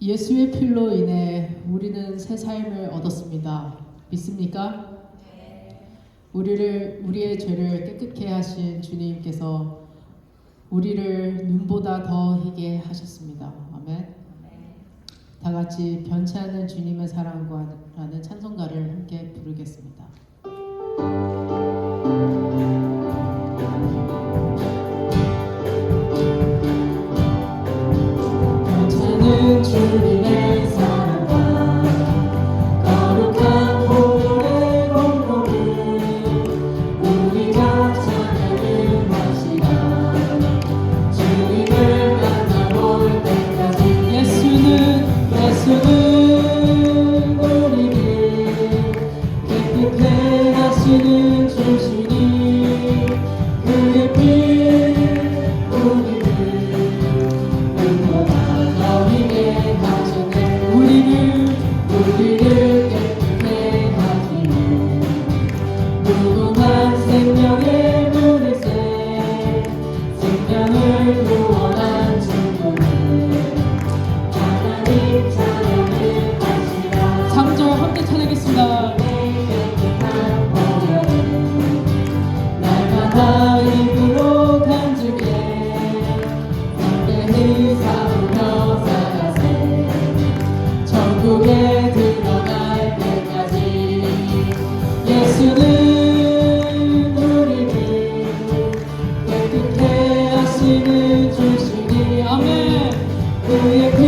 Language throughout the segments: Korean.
예수의 피로 인해 우리는 새 삶을 얻었습니다. 믿습니까? 우리의 죄를 깨끗게 하신 주님께서 우리를 눈보다 더 희게 하셨습니다. 아멘. 다 같이 변치 않는 주님의 사랑과라는 찬송가를 함께 부르겠습니다. 주님의 사랑과 거룩한 보혈의 공로를 우리가 찬양하는 것이다. 주님을 만나볼 때까지 예수는 우리를 깨끗해 하시는 주시니 그의 피 우리를 깨끗해 하시는 무궁한 생명의 물새 생명을 구원한 주님을 하나님 찬양을 하시라. 3절 함께 찬양하겠습니다. 깨끗한 보혈을 날마다 입으로 간직해 담대히 사우며 살아세 천국에 들어갈 때까지 예수는 우리를 깨끗해 하시는 주시니 아멘. 그의 피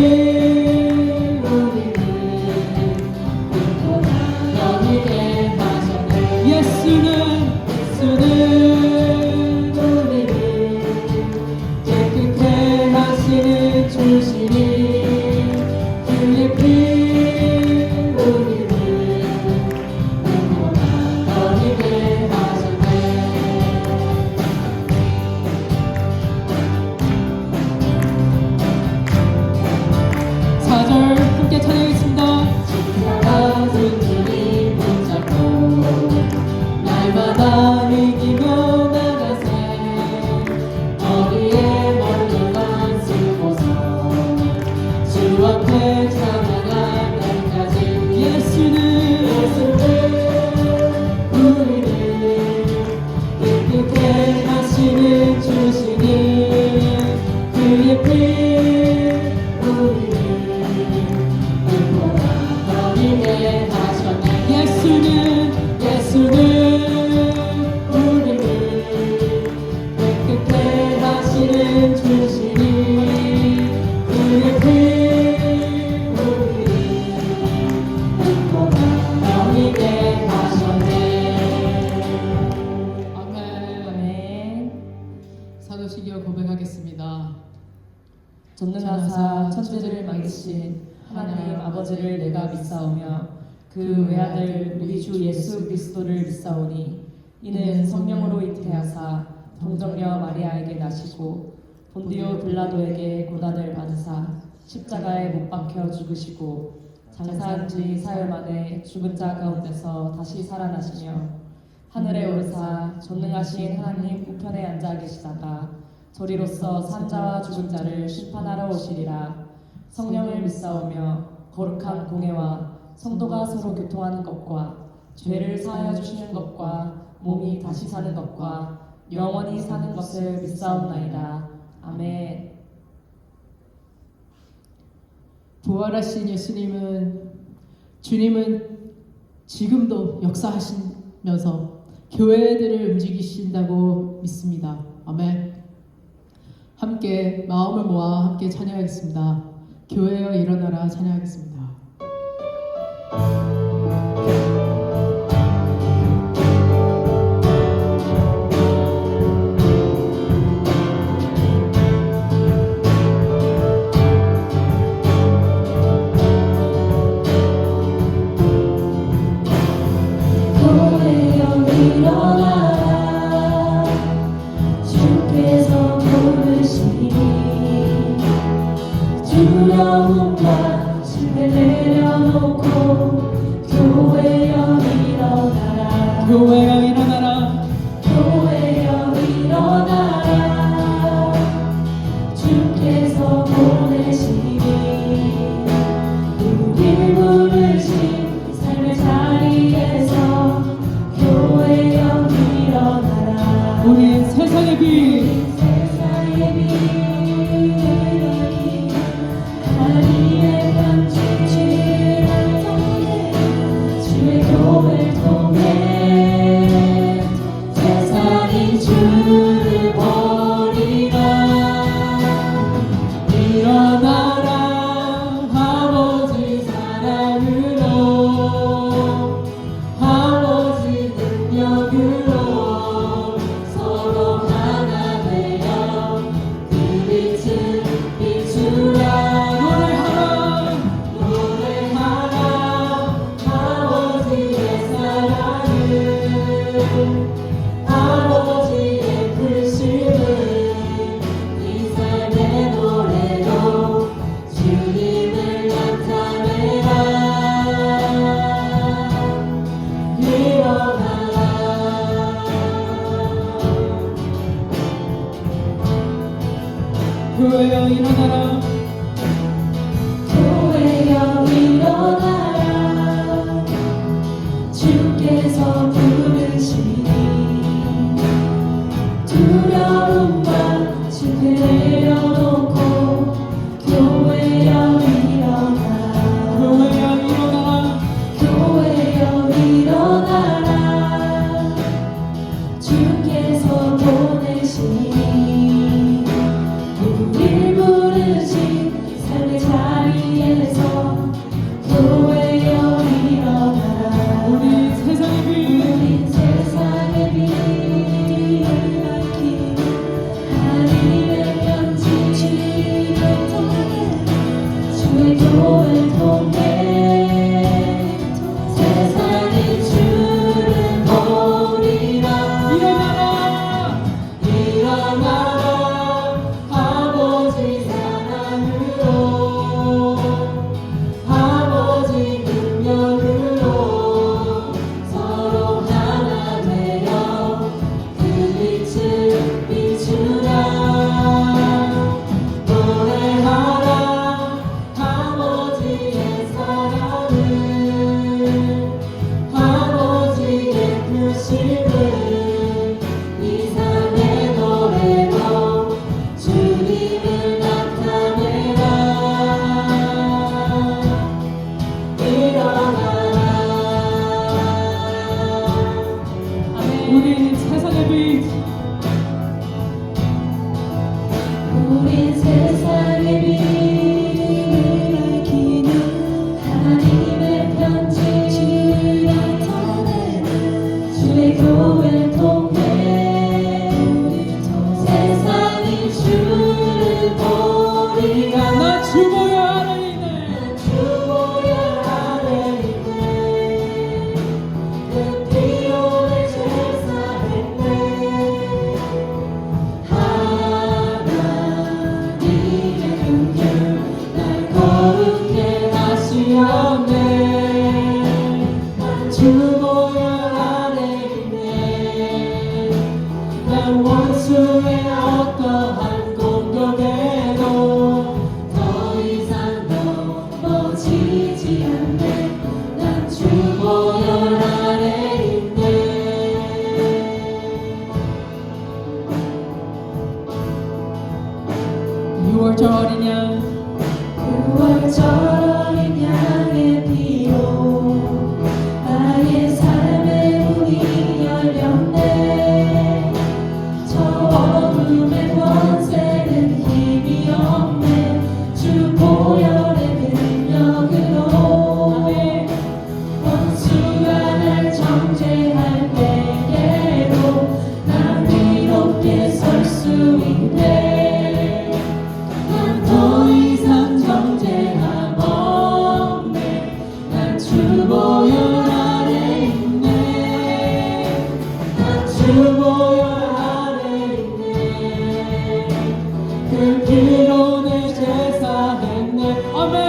우리를 눈보다 더 희게 하셨네. 예수는 우리를 깨끗해 하시는 주시니 그의 피 날마다 이기며 나가세 어디에 멀리만 쓰고서 주 앞에 찬양할 때까지 예수는 우리를 깨끗해 하시는 주시니 그의 피 우리를 눈보다 더 희게 하셨네. 예수는 우리를 깨끗해 하시는 주시니 그의 피 우리를 눈보다 더 희게 하셨네. 아멘. 사도시기어 고백하겠습니다. 전능하사 천지를 만드신 하나님 아버지를 내가 믿사오며 그 외아들 우리 주 예수 그리스도를 믿사오니 이는 성령으로 잉태하사 동정녀 마리아에게 나시고 본디오 빌라도에게 고난을 받으사 십자가에 못 박혀 죽으시고 장사한 지 사흘 만에 죽은 자 가운데서 다시 살아나시며 하늘에 오르사 전능하신 하나님 우편에 앉아 계시다가 저리로서 산 자와 죽은 자를 심판하러 오시리라. 성령을 믿사오며 거룩한 공회와 성도가 서로 교통하는 것과 죄를 사하여 주시는 것과 몸이 다시 사는 것과 영원히 사는 것을 믿사옵나이다. 아멘. 부활하신 주님은 지금도 역사하시면서 교회들을 움직이신다고 믿습니다. 아멘. 함께 마음을 모아 함께 찬양하겠습니다. 교회여 일어나라 찬양하겠습니다. 두려움과 심에 내려놓고 교회여 일어나라. 교회여 일어나라. 교회여 일어나라. 주께서 보내시니 교회여 일어나라. 교회여 일어나라. 주께서 부르시니 두려움과 실패 내려놓고 교회여 일어나라. 교회여 일어나라. 교회여 일어나라. 주께서 보내시니 우릴 부르신 삶의 자리에서 교회여 일어나라. 우리 세상의 빛, 우리 세상의 빛을 밝히는 하나님의 편지 주의 교회를 통해 세상이 주를 보리라. 일어나라. 일어나라. 아버지 사랑으로 아버지 능력으로 서로 하나 되어 그 빛을 비추라. 노래하라. 아버지의 사랑을 아버지의 크심을 이 삶의 노래로 주님을 나타내라. 일어나라. 우리 세상의 빛, 우린 세상의 빛을 밝히는 하나님의 편지 나타내는 주의 교회를 통해 세상이 주를 보리라. 나 주보여 안에 있네. 주보혈 안에 있네. 그 피로 내 죄 사했네. 하나님의 긍휼 날 거룩해 하시었네. 난 주보혈 안에 있네. 난 원수의 어떠한 공격에도 더 이상 넘어지지 않네. 난 주보혈 안에 있네. 6월절 어린 양, 6월절 어린 양의 피로 나의 삶의 문이 열렸네. 저 어둠의 권세는 힘이 없네. 주 보혈의 능력으로 원수가 날 정죄할 때에도 난 위롭게 설 수 있네. 난 더 이상 정죄함 없네. 난 주보혈 안에 있네. 난 주보혈 안에 있네. 그 피로 내 죄 사했네. 아멘.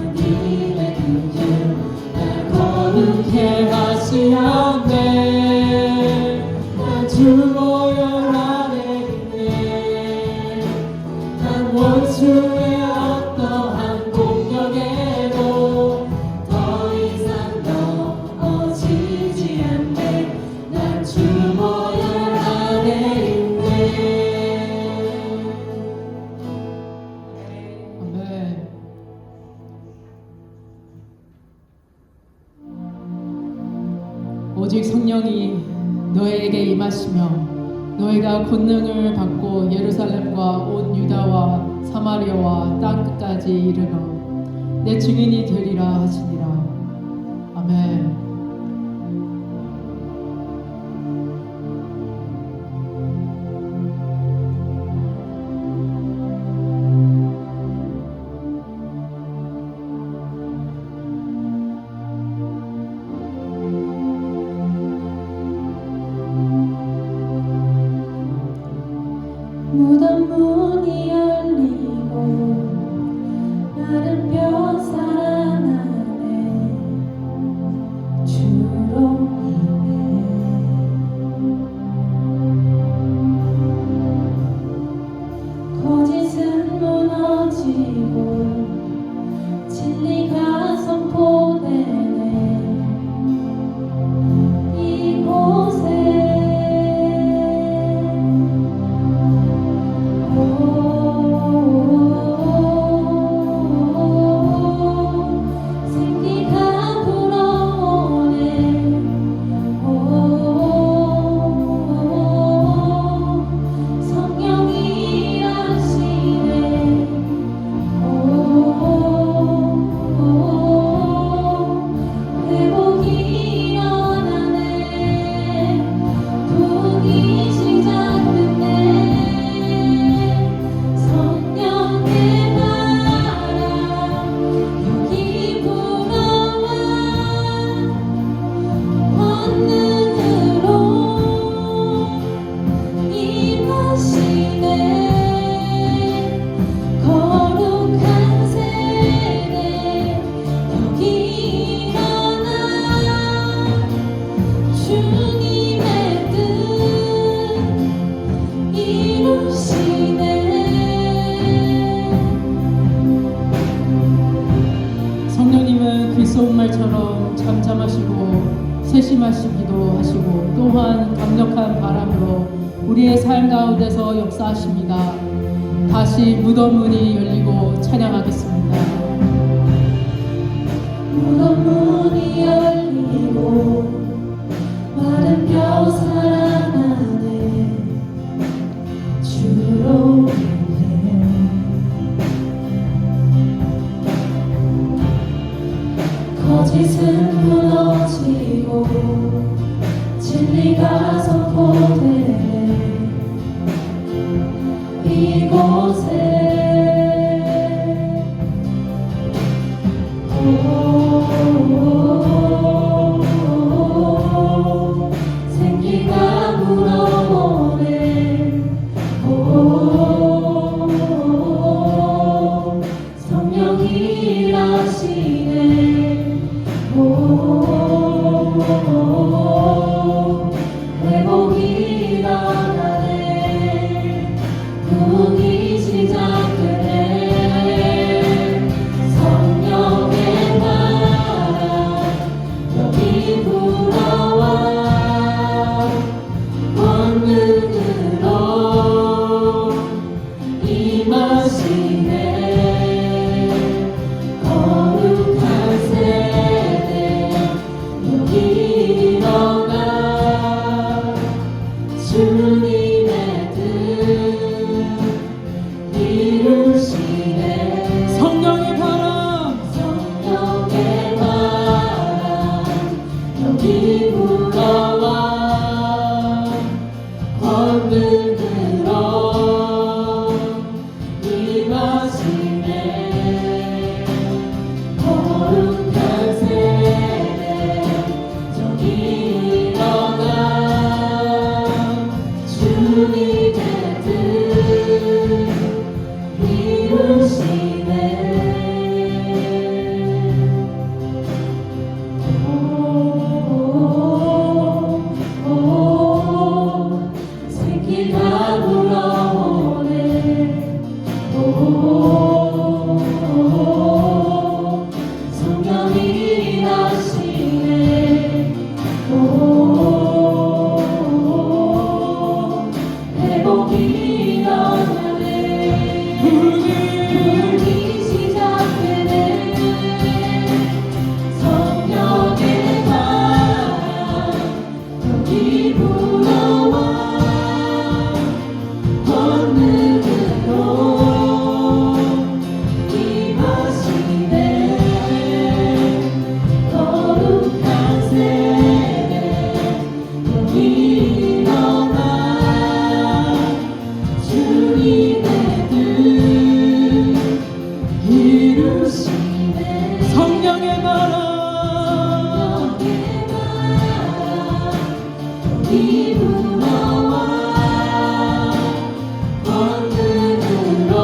하나님의 긍휼 날 거룩해 하시었네. 난 주보혈 안에 있네. 난 원수의 어떠한 공격에도 더 이상 넘어지지 않네. 난 주보혈 안에 있네. 아멘. 오직 성령이 너에게 임하시며 너희가 권능을 받고 예루살렘과 온 유다와 사마리아와 땅 끝까지 이르러 내 증인이 되리라 하시니라. 아멘. 무덤 문이 열리고 나는 뼈 살아나네. 주로 임해 성령님은 귓소음말처럼 잠잠하시고 세심하시기도 하시고 또한 강력한 바람으로 우리의 삶 가운데서 역사하십니다. 다시 무덤 문이 열리고 찬양하겠습니다. 무덤 문이 열리고 마른 뼈사랑 안에 주로 거짓은 무너지고 진리가 선포되네 이곳에 생기가 불어오네 성령이 일하시네 회복이 일어나네 부흥이 시작되네 성령의 바람 여기 불어와 권능으로 임하시네 거룩한 세대 여기 일어나 주님의 뜻 이루시네 성령의 바람 성령의 바람 여기 불어와 권능으로 임하시네 거룩한 세대 저기 일어나 주님의 뜻 이루시네 생기가 불어오네 성령이 일하시네 회복이 일어나네 부흥이 시작되네 성령의 바람 여기 불어와 권능으로 임하시네 거룩한 세대 여기 일어나 주님의 뜻 이루시네 성령의 바람 여기 불어와 권능으로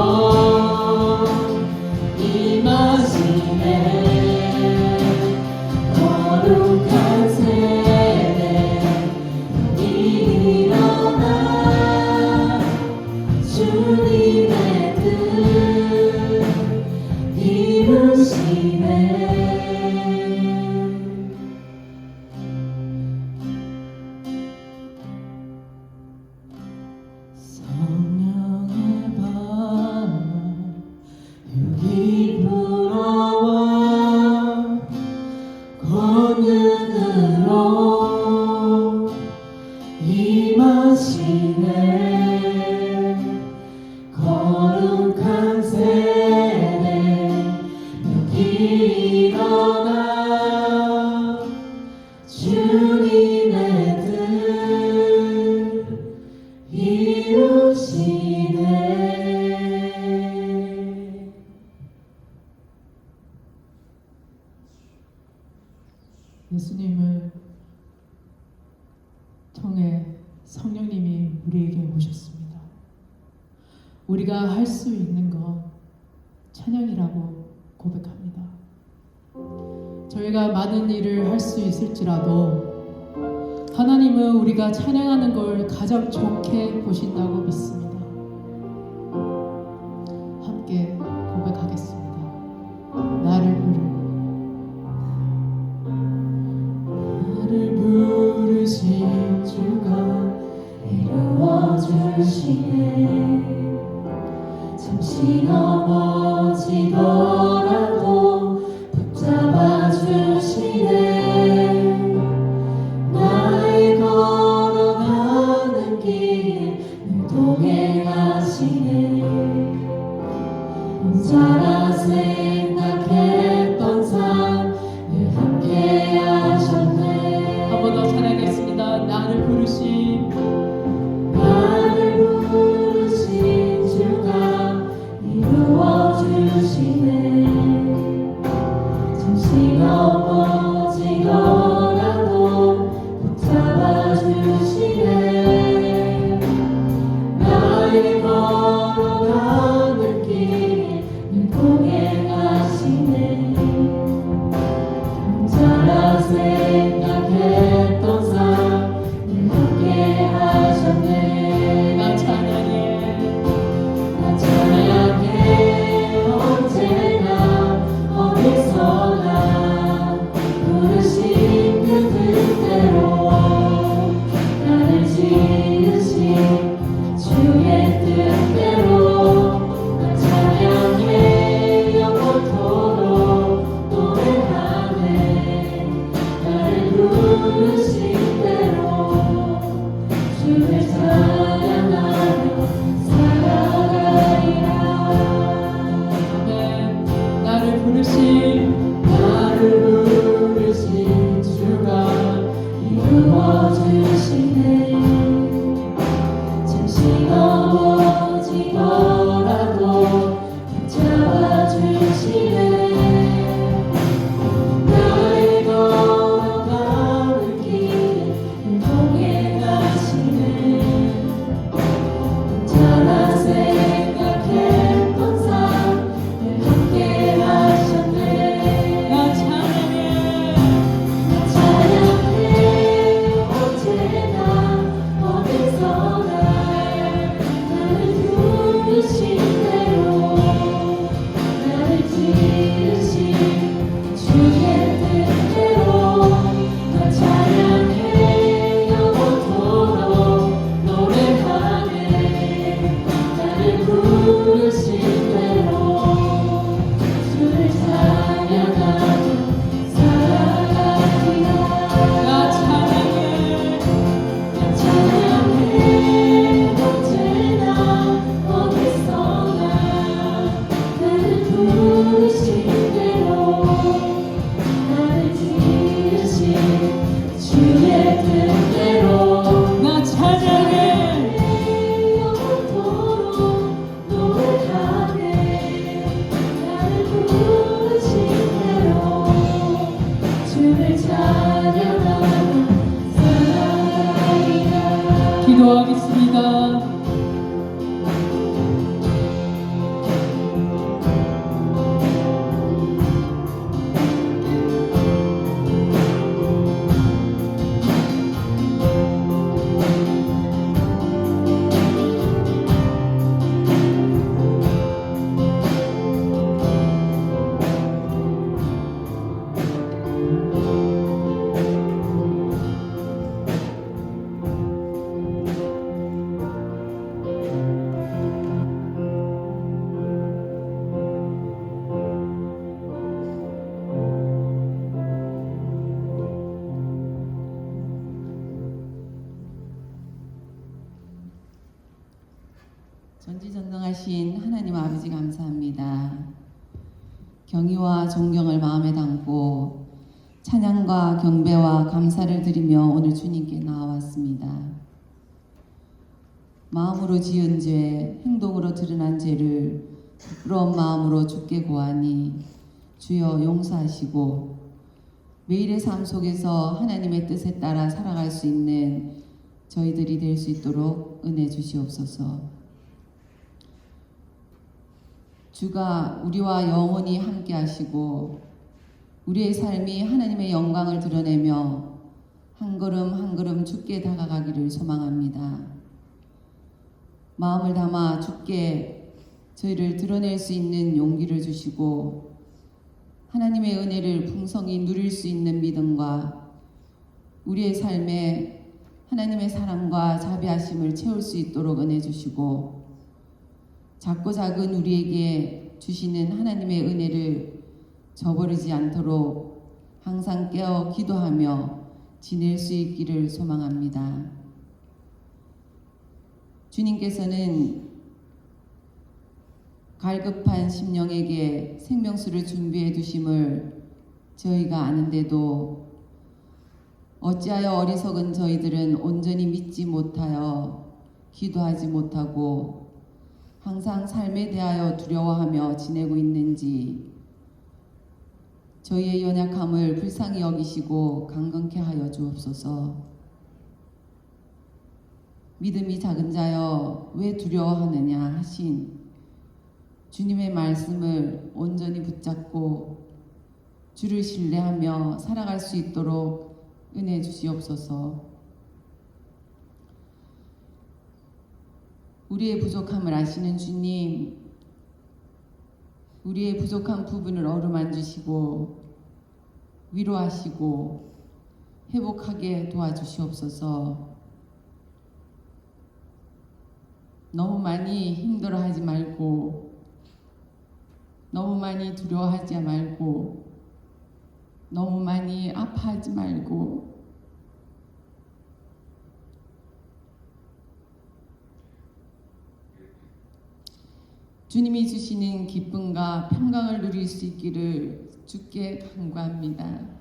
임하시네 거룩한 세대 여기 일어나 주님의 뜻 이루시네 성령의 바람 여기 불어와 권능으로 임하시네 거룩한 세대 여기 일어나 주님의 뜻 이루시네 예수님을 통해 성령님이 우리에게 오셨습니다. 우리가 할 수 있는 것 찬양이라고 고백합니다. 저희가 많은 일을 할 수 있을지라도 하나님은 우리가 찬양하는 걸 가장 좋게 보신다고 믿습니다. 잠시 넘어지더라도 붙잡아 주시네. 나의 걸어가는 길 늘 동행하시네. 혼자라 생각했던 삶 늘 함께 하셨네. 한 번 더 찬양하겠습니다. 나를 부르신 주가 이루어 주시네. 잠시 넘어지더라도 붙잡아 주시네. 나의 걸어가는 길 늘 동행하시네. 혼자라 생각했던 삶 늘 함께 하셨네. 나 찬양해 찬양해 언제나 어디서나 부르신 그 뜻대로 나를 지으신 주의 뜻대로 나 찬양해 영원토록 노래하네. 나를 부르신 대로 주를 찬양하며 살아가리라. 나를 부르신 주가 이루어 주시네. 잠시 넘어지더라도 붙잡아 주시네. 나의 걸어가는 길 늘 동행하시네. 혼자라 생각했던 삶 늘 함께 하셨네. 나 찬양해 언제나 어디서나 나를 부르신 대로 나를 지으신 주의 뜻대로 나 찬양해 영원토록 노래하네. 나를 부르신 대로 주를 찬양하며 살아가리라. 나 찬양해 찬양해 언제나 어디서나 나를 부르신 대로 나를 지으신 주의 뜻대로 나 찬양해 영원토록 노래하네. 나를 부르신 대로 주를 찬양하며 살아가리라. 기도하겠습니다. 전지전능하신 하나님 아버지 감사합니다. 경의와 존경을 마음에 담고 찬양과 경배와 감사를 드리며 오늘 주님께 나와왔습니다. 마음으로 지은 죄, 행동으로 드러난 죄를 부끄러운 마음으로 주께 고하니 주여 용서하시고 매일의 삶 속에서 하나님의 뜻에 따라 살아갈 수 있는 저희들이 될 수 있도록 은혜 주시옵소서. 주가 우리와 영원히 함께 하시고 우리의 삶이 하나님의 영광을 드러내며 한 걸음 한 걸음 주께 다가가기를 소망합니다. 마음을 담아 주께 저희를 드러낼 수 있는 용기를 주시고 하나님의 은혜를 풍성히 누릴 수 있는 믿음과 우리의 삶에 하나님의 사랑과 자비하심을 채울 수 있도록 은혜 주시고 작고 작은 우리에게 주시는 하나님의 은혜를 저버리지 않도록 항상 깨어 기도하며 지낼 수 있기를 소망합니다. 주님께서는 갈급한 심령에게 생명수를 준비해 두심을 저희가 아는데도 어찌하여 어리석은 저희들은 온전히 믿지 못하여 기도하지 못하고 항상 삶에 대하여 두려워하며 지내고 있는지 저희의 연약함을 불쌍히 여기시고 강건케 하여 주옵소서. 믿음이 작은 자여 왜 두려워하느냐 하신 주님의 말씀을 온전히 붙잡고 주를 신뢰하며 살아갈 수 있도록 은혜 주시옵소서. 우리의 부족함을 아시는 주님, 우리의 부족한 부분을 어루만지시고 위로하시고 회복하게 도와주시옵소서. 너무 많이 힘들어하지 말고 너무 많이 두려워하지 말고 너무 많이 아파하지 말고 주님이 주시는 기쁨과 평강을 누릴 수 있기를 주께 간구합니다.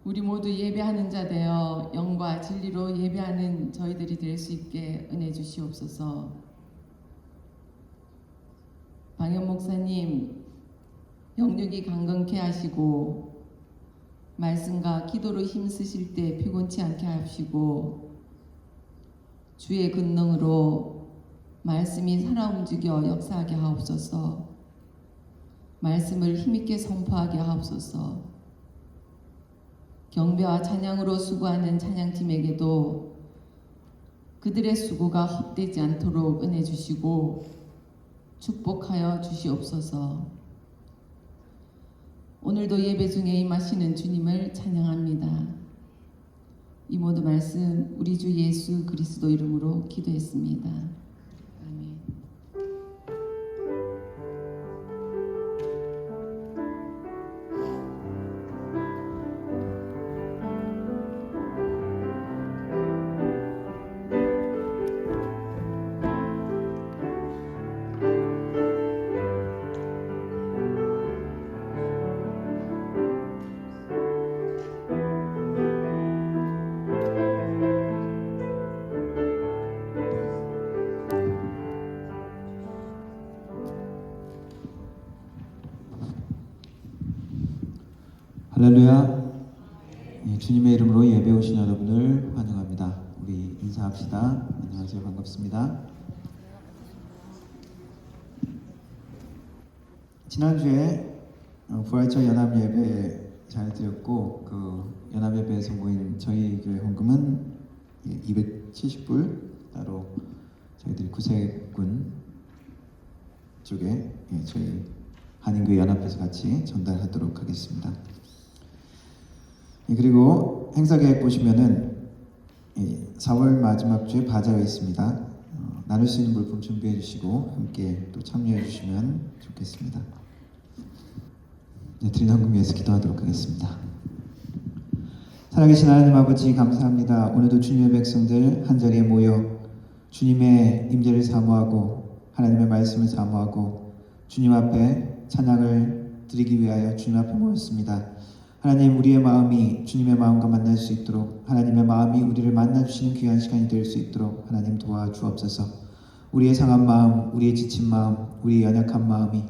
우리 모두 예배하는 자 되어 영과 진리로 예배하는 저희들이 될 수 있게 은혜 주시옵소서. 방현 목사님 영육이 강건케 하시고 말씀과 기도로 힘쓰실 때 피곤치 않게 하시고 주의 권능으로 말씀이 살아 움직여 역사하게 하옵소서. 말씀을 힘있게 선포하게 하옵소서. 경배와 찬양으로 수고하는 찬양팀에게도 그들의 수고가 헛되지 않도록 은혜 주시고 축복하여 주시옵소서. 오늘도 예배 중에 임하시는 주님을 찬양합니다. 이 모든 말씀 우리 주 예수 그리스도 이름으로 기도했습니다. 아멘. 할렐루야. 주님의 이름으로 예배 오신 여러분을 환영합니다. 우리 인사합시다. 안녕하세요. 반갑습니다. 지난주에 부활절 연합예배 잘 드렸고 그 연합예배에서 모인 저희 교회 헌금은 270불 따로 저희들이 구세군 쪽에 저희 한인교회 연합회에서 같이 전달하도록 하겠습니다. 그리고 행사 계획 보시면은 4월 마지막 주에 바자회 있습니다. 나눌 수 있는 물품 준비해 주시고 함께 또 참여해 주시면 좋겠습니다. 드린 헌금 위해서 기도하도록 하겠습니다. 살아계신 하나님 아버지 감사합니다. 오늘도 주님의 백성들 한자리에 모여 주님의 임재를 사모하고 하나님의 말씀을 사모하고 주님 앞에 찬양을 드리기 위하여 주님 앞에 모였습니다. 하나님, 우리의 마음이 주님의 마음과 만날 수 있도록, 하나님의 마음이 우리를 만나주시는 귀한 시간이 될 수 있도록 하나님 도와주옵소서. 우리의 상한 마음, 우리의 지친 마음, 우리의 연약한 마음이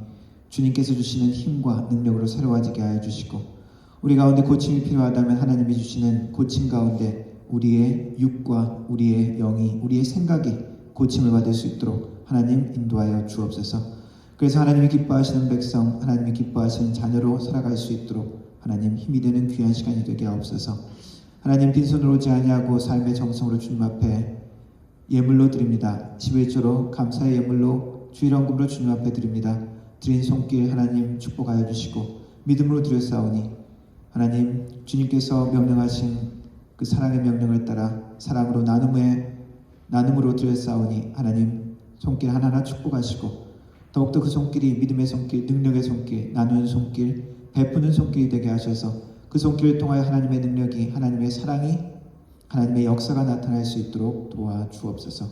주님께서 주시는 힘과 능력으로 새로워지게 하여 주시고, 우리 가운데 고침이 필요하다면 하나님이 주시는 고침 가운데 우리의 육과 우리의 영이, 우리의 생각이 고침을 받을 수 있도록 하나님 인도하여 주옵소서. 그래서 하나님이 기뻐하시는 백성, 하나님이 기뻐하시는 자녀로 살아갈 수 있도록 하나님 힘이 되는 귀한 시간이 되게 하옵소서. 하나님 빈손으로 오지 아니하고 삶의 정성으로 주님 앞에 예물로 드립니다. 지회조로 감사의 예물로 주일헌금으로 주님 앞에 드립니다. 드린 손길 하나님 축복하여 주시고 믿음으로 드렸사오니 하나님, 주님께서 명령하신 그 사랑의 명령을 따라 사랑으로 나눔으로 드렸사오니 하나님 손길 하나하나 축복하시고 더욱더 그 손길이 믿음의 손길, 능력의 손길, 나누는 손길, 베푸는 손길이 되게 하셔서 그 손길을 통하여 하나님의 능력이, 하나님의 사랑이, 하나님의 역사가 나타날 수 있도록 도와주옵소서.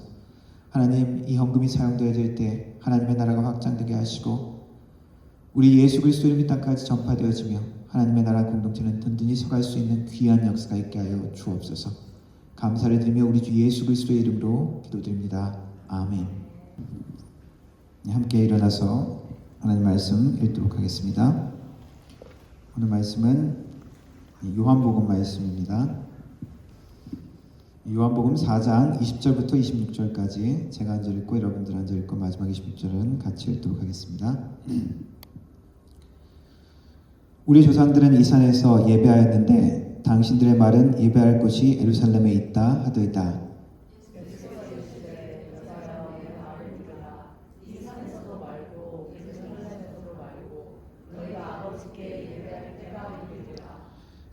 하나님, 이 헌금이 사용되어질 때 하나님의 나라가 확장되게 하시고 우리 예수 그리스도 이름이 땅까지 전파되어지며 하나님의 나라 공동체는 든든히 서갈 수 있는 귀한 역사가 있게 하여 주옵소서. 감사를 드리며 우리 주 예수 그리스도의 이름으로 기도드립니다. 아멘. 함께 일어나서 하나님 말씀 읽도록 하겠습니다. 오늘 말씀은 요한복음 말씀입니다. 요한복음 4장 20절부터 26절까지 제가 한 절 읽고 여러분들 한 절 읽고 마지막 26절은 같이 읽도록 하겠습니다. 우리 조상들은 이 산에서 예배하였는데 당신들의 말은 예배할 곳이 예루살렘에 있다 하더이다.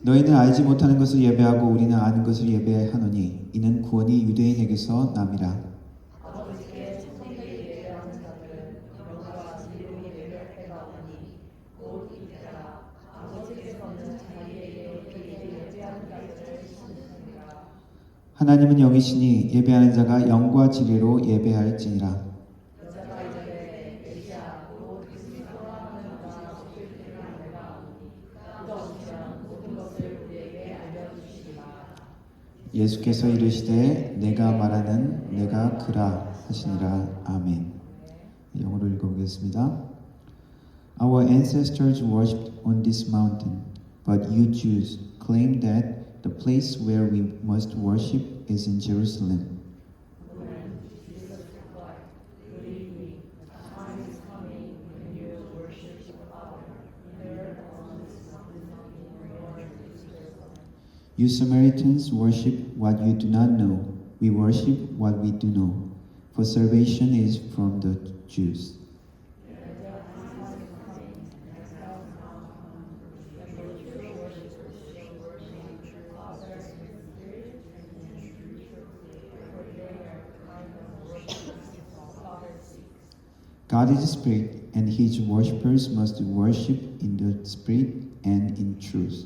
너희는 알지 못하는 것을 예배하고 우리는 아는 것을 예배하노니 이는 구원이 유대인에게서 남이라. 하나님은 영이시니 예배하는 자가 영과 진리로 예배할지니라. 예수께서 이르시되 내가 말하는 내가 그라 하시니라. 아멘. 영어로 읽어보겠습니다. Our ancestors worshipped on this mountain, but you Jews claim that the place where we must worship is in Jerusalem. You Samaritans worship what you do not know. We worship what we do know. For salvation is from the Jews. God is a spirit, and his worshippers must worship in the spirit and in truth.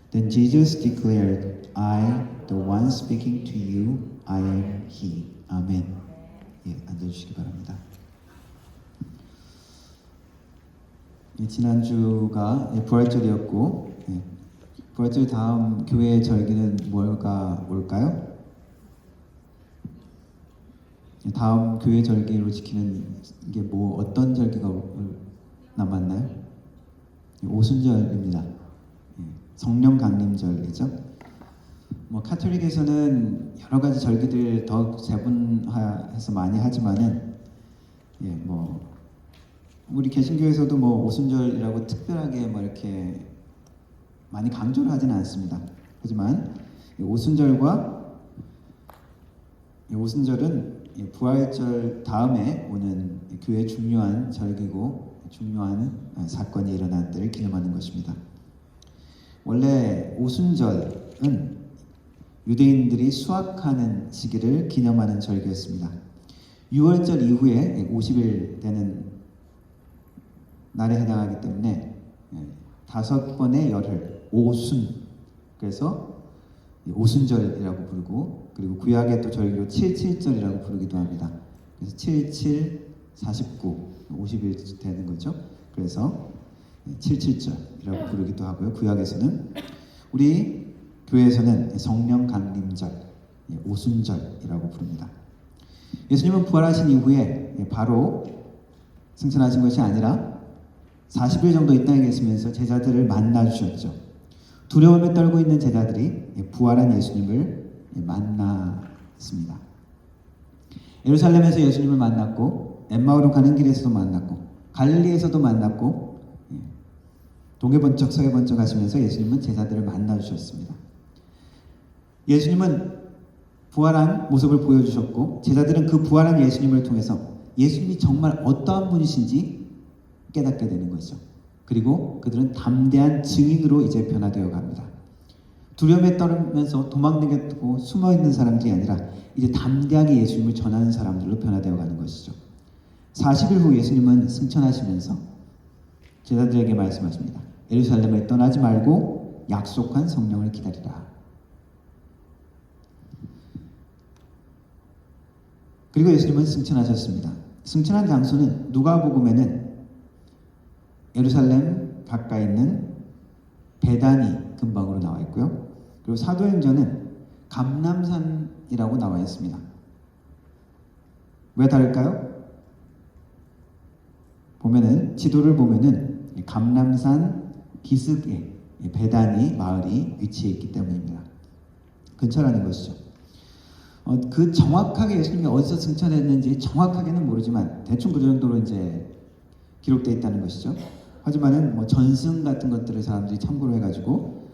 Then Jesus declared, I, the one speaking to you, I am he. 아멘. 예, 앉아주시기 바랍니다. 지난주가 부활절이었고, 부활절 다음 교회의 절기는 뭘까요? 다음 교회 절기로 지키는 게 어떤 절기가 남았나요? 오순절입니다. 성령 강림절이죠. 카톨릭에서는 여러 가지 절기들 더 세분화해서 많이 하지만은 우리 개신교에서도 오순절이라고 특별하게 이렇게 많이 강조를 하지는 않습니다. 하지만 오순절은 부활절 다음에 오는 교회의 중요한 절기고 중요한 사건이 일어난 때를 기념하는 것입니다. 원래 오순절은 유대인들이 수확하는 시기를 기념하는 절기였습니다. 6월절 이후에 50일 되는 날에 해당하기 때문에 5번의 열흘, 오순, 그래서 오순절이라고 부르고, 그리고 구약의 또 절기로 77절이라고 부르기도 합니다. 그래서 77, 49, 50일 되는 거죠. 그래서 77절이라고 부르기도 하고요. 구약에서는, 우리 교회에서는 성령 강림절, 오순절이라고 부릅니다. 예수님은 부활하신 이후에 바로 승천하신 것이 아니라 40일 정도 이 땅에 계시면서 제자들을 만나 주셨죠. 두려움에 떨고 있는 제자들이 부활한 예수님을 만났습니다. 예루살렘에서 예수님을 만났고, 엠마오로 가는 길에서도 만났고, 갈릴리에서도 만났고, 동해 번쩍 서해 번쩍 하시면서 예수님은 제자들을 만나 주셨습니다. 예수님은 부활한 모습을 보여주셨고 제자들은 그 부활한 예수님을 통해서 예수님이 정말 어떠한 분이신지 깨닫게 되는 것이죠. 그리고 그들은 담대한 증인으로 이제 변화되어 갑니다. 두려움에 떨면서 도망다니고 숨어있는 사람들이 아니라 이제 담대하게 예수님을 전하는 사람들로 변화되어 가는 것이죠. 40일 후 예수님은 승천하시면서 제자들에게 말씀하십니다. 예루살렘을 떠나지 말고 약속한 성령을 기다리라. 그리고 예수님은 승천하셨습니다. 승천한 장소는 누가복음에는 예루살렘 가까이 있는 베다니 근방으로 나와 있고요. 그리고 사도행전은 감람산이라고 나와 있습니다. 왜 다를까요? 지도를 보면은 감람산 기슭에 베다니 마을이 위치해 있기 때문입니다. 근처라는 것이죠. 그 정확하게 예수님이 어디서 승천했는지 정확하게는 모르지만 대충 그 정도로 이제 기록되어 있다는 것이죠. 하지만은 뭐 전승 같은 것들을 사람들이 참고로 해가지고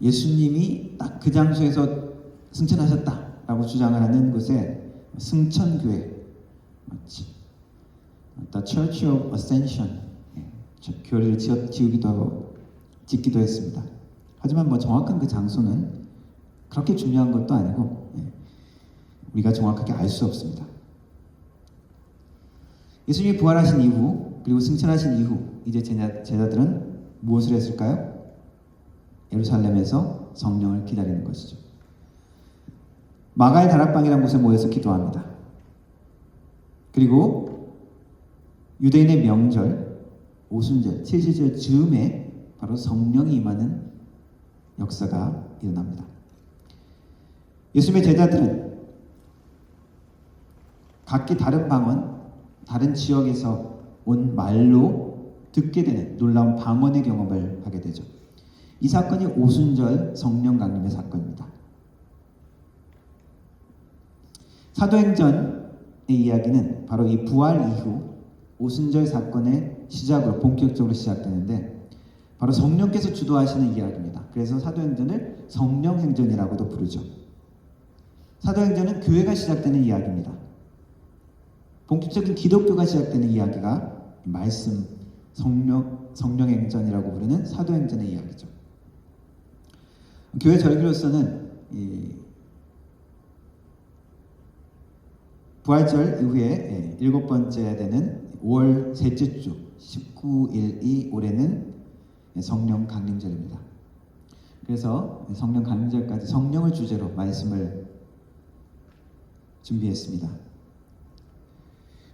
예수님이 딱 그 장소에서 승천하셨다라고 주장을 하는 곳에 승천교회, The Church of Ascension, 교회를 짓기도 했습니다. 하지만 뭐 정확한 그 장소는 그렇게 중요한 것도 아니고 우리가 정확하게 알 수 없습니다. 예수님이 부활하신 이후 그리고 승천하신 이후 이제 제자들은 무엇을 했을까요? 예루살렘에서 성령을 기다리는 것이죠. 마가의 다락방이라는 곳에 모여서 기도합니다. 그리고 유대인의 명절, 오순절, 칠시절 즈음에 바로 성령이 임하는 역사가 일어납니다. 예수님의 제자들은 각기 다른 방언, 다른 지역에서 온 말로 듣게 되는 놀라운 방언의 경험을 하게 되죠. 이 사건이 오순절 성령 강림의 사건입니다. 사도행전의 이야기는 바로 이 부활 이후 오순절 사건의 시작으로 본격적으로 시작되는데 바로 성령께서 주도하시는 이야기입니다. 그래서 사도행전을 성령행전이라고도 부르죠. 사도행전은 교회가 시작되는 이야기입니다. 본격적인 기독교가 시작되는 이야기가 말씀 성령행전이라고 부르는 사도행전의 이야기죠. 교회 절기로서는 부활절 이후에 7번째 되는 5월 셋째 주 19일이 올해는 성령 강림절입니다. 그래서 성령 강림절까지 성령을 주제로 말씀을 준비했습니다.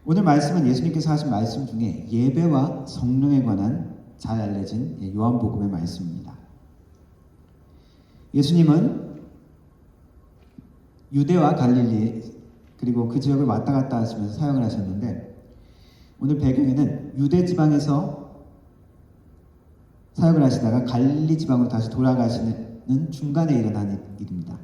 오늘 말씀은 예수님께서 하신 말씀 중에 예배와 성령에 관한 잘 알려진 요한복음의 말씀입니다. 예수님은 유대와 갈릴리 그리고 그 지역을 왔다 갔다 하시면서 사역을 하셨는데 오늘 배경에는 유대 지방에서 사역을 하시다가 갈릴리 지방으로 다시 돌아가시는 중간에 일어난 일입니다.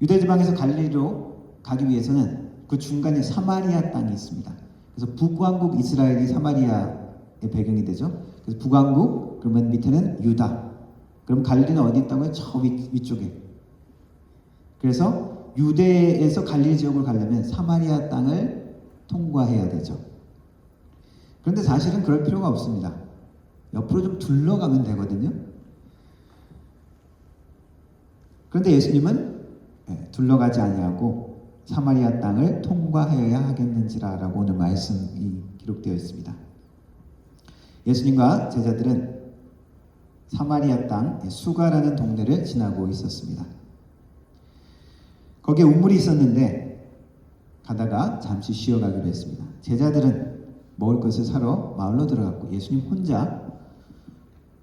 유대 지방에서 갈릴리로 가기 위해서는 그 중간에 사마리아 땅이 있습니다. 그래서 북왕국 이스라엘이 사마리아의 배경이 되죠. 그래서 북왕국 그러면 밑에는 유다. 그럼 갈릴리는 어디 있다고요? 저 위쪽에. 그래서 유대에서 갈릴리 지역으로 가려면 사마리아 땅을 통과해야 되죠. 그런데 사실은 그럴 필요가 없습니다. 옆으로 좀 둘러가면 되거든요. 그런데 예수님은 둘러가지 아니하고 사마리아 땅을 통과하여야 하겠는지라라고 오늘 말씀이 기록되어 있습니다. 예수님과 제자들은 사마리아 땅 수가라는 동네를 지나고 있었습니다. 거기에 우물이 있었는데 가다가 잠시 쉬어가기로 했습니다. 제자들은 먹을 것을 사러 마을로 들어갔고 예수님 혼자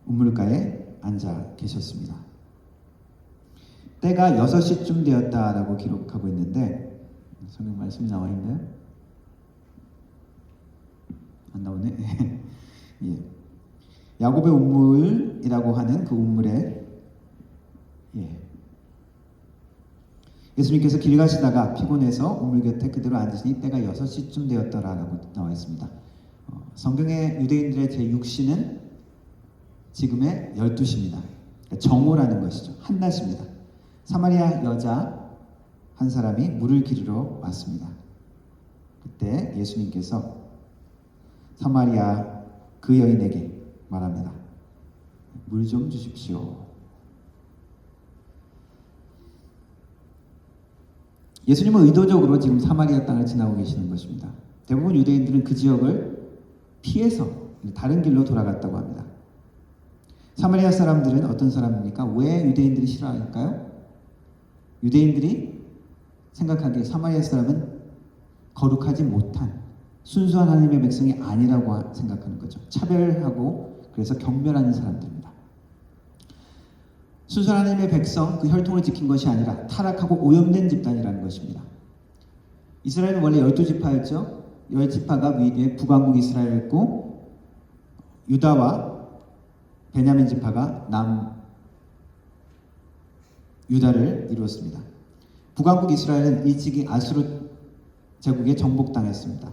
우물가에 앉아 계셨습니다. 때가 6시쯤 되었다라고 기록하고 있는데 성경 말씀이 나와 있나요? 안 나오네. 예. 야곱의 우물이라고 하는 그 우물에 예수님께서 길 가시다가 피곤해서 우물 곁에 그대로 앉으시니 때가 6시쯤 되었더라라고 나와 있습니다. 성경의 유대인들의 제6시는 지금의 12시입니다. 그러니까 정오라는 것이죠. 한낮입니다. 사마리아 여자 한 사람이 물을 기르러 왔습니다. 그때 예수님께서 사마리아 그 여인에게 말합니다. 물 좀 주십시오. 예수님은 의도적으로 지금 사마리아 땅을 지나고 계시는 것입니다. 대부분 유대인들은 그 지역을 피해서 다른 길로 돌아갔다고 합니다. 사마리아 사람들은 어떤 사람입니까? 왜 유대인들이 싫어할까요? 유대인들이 생각하기에 사마리아 사람은 거룩하지 못한 순수한 하나님의 백성이 아니라고 생각하는 거죠. 차별하고 그래서 경멸하는 사람들입니다. 순수한 하나님의 백성, 그 혈통을 지킨 것이 아니라 타락하고 오염된 집단이라는 것입니다. 이스라엘은 원래 12지파였죠. 10지파가 위에 북왕국 이스라엘이었고 유다와 베냐민 지파가 남유다를 이루었습니다. 북왕국 이스라엘은 일찍이 아수르 제국에 정복당했습니다.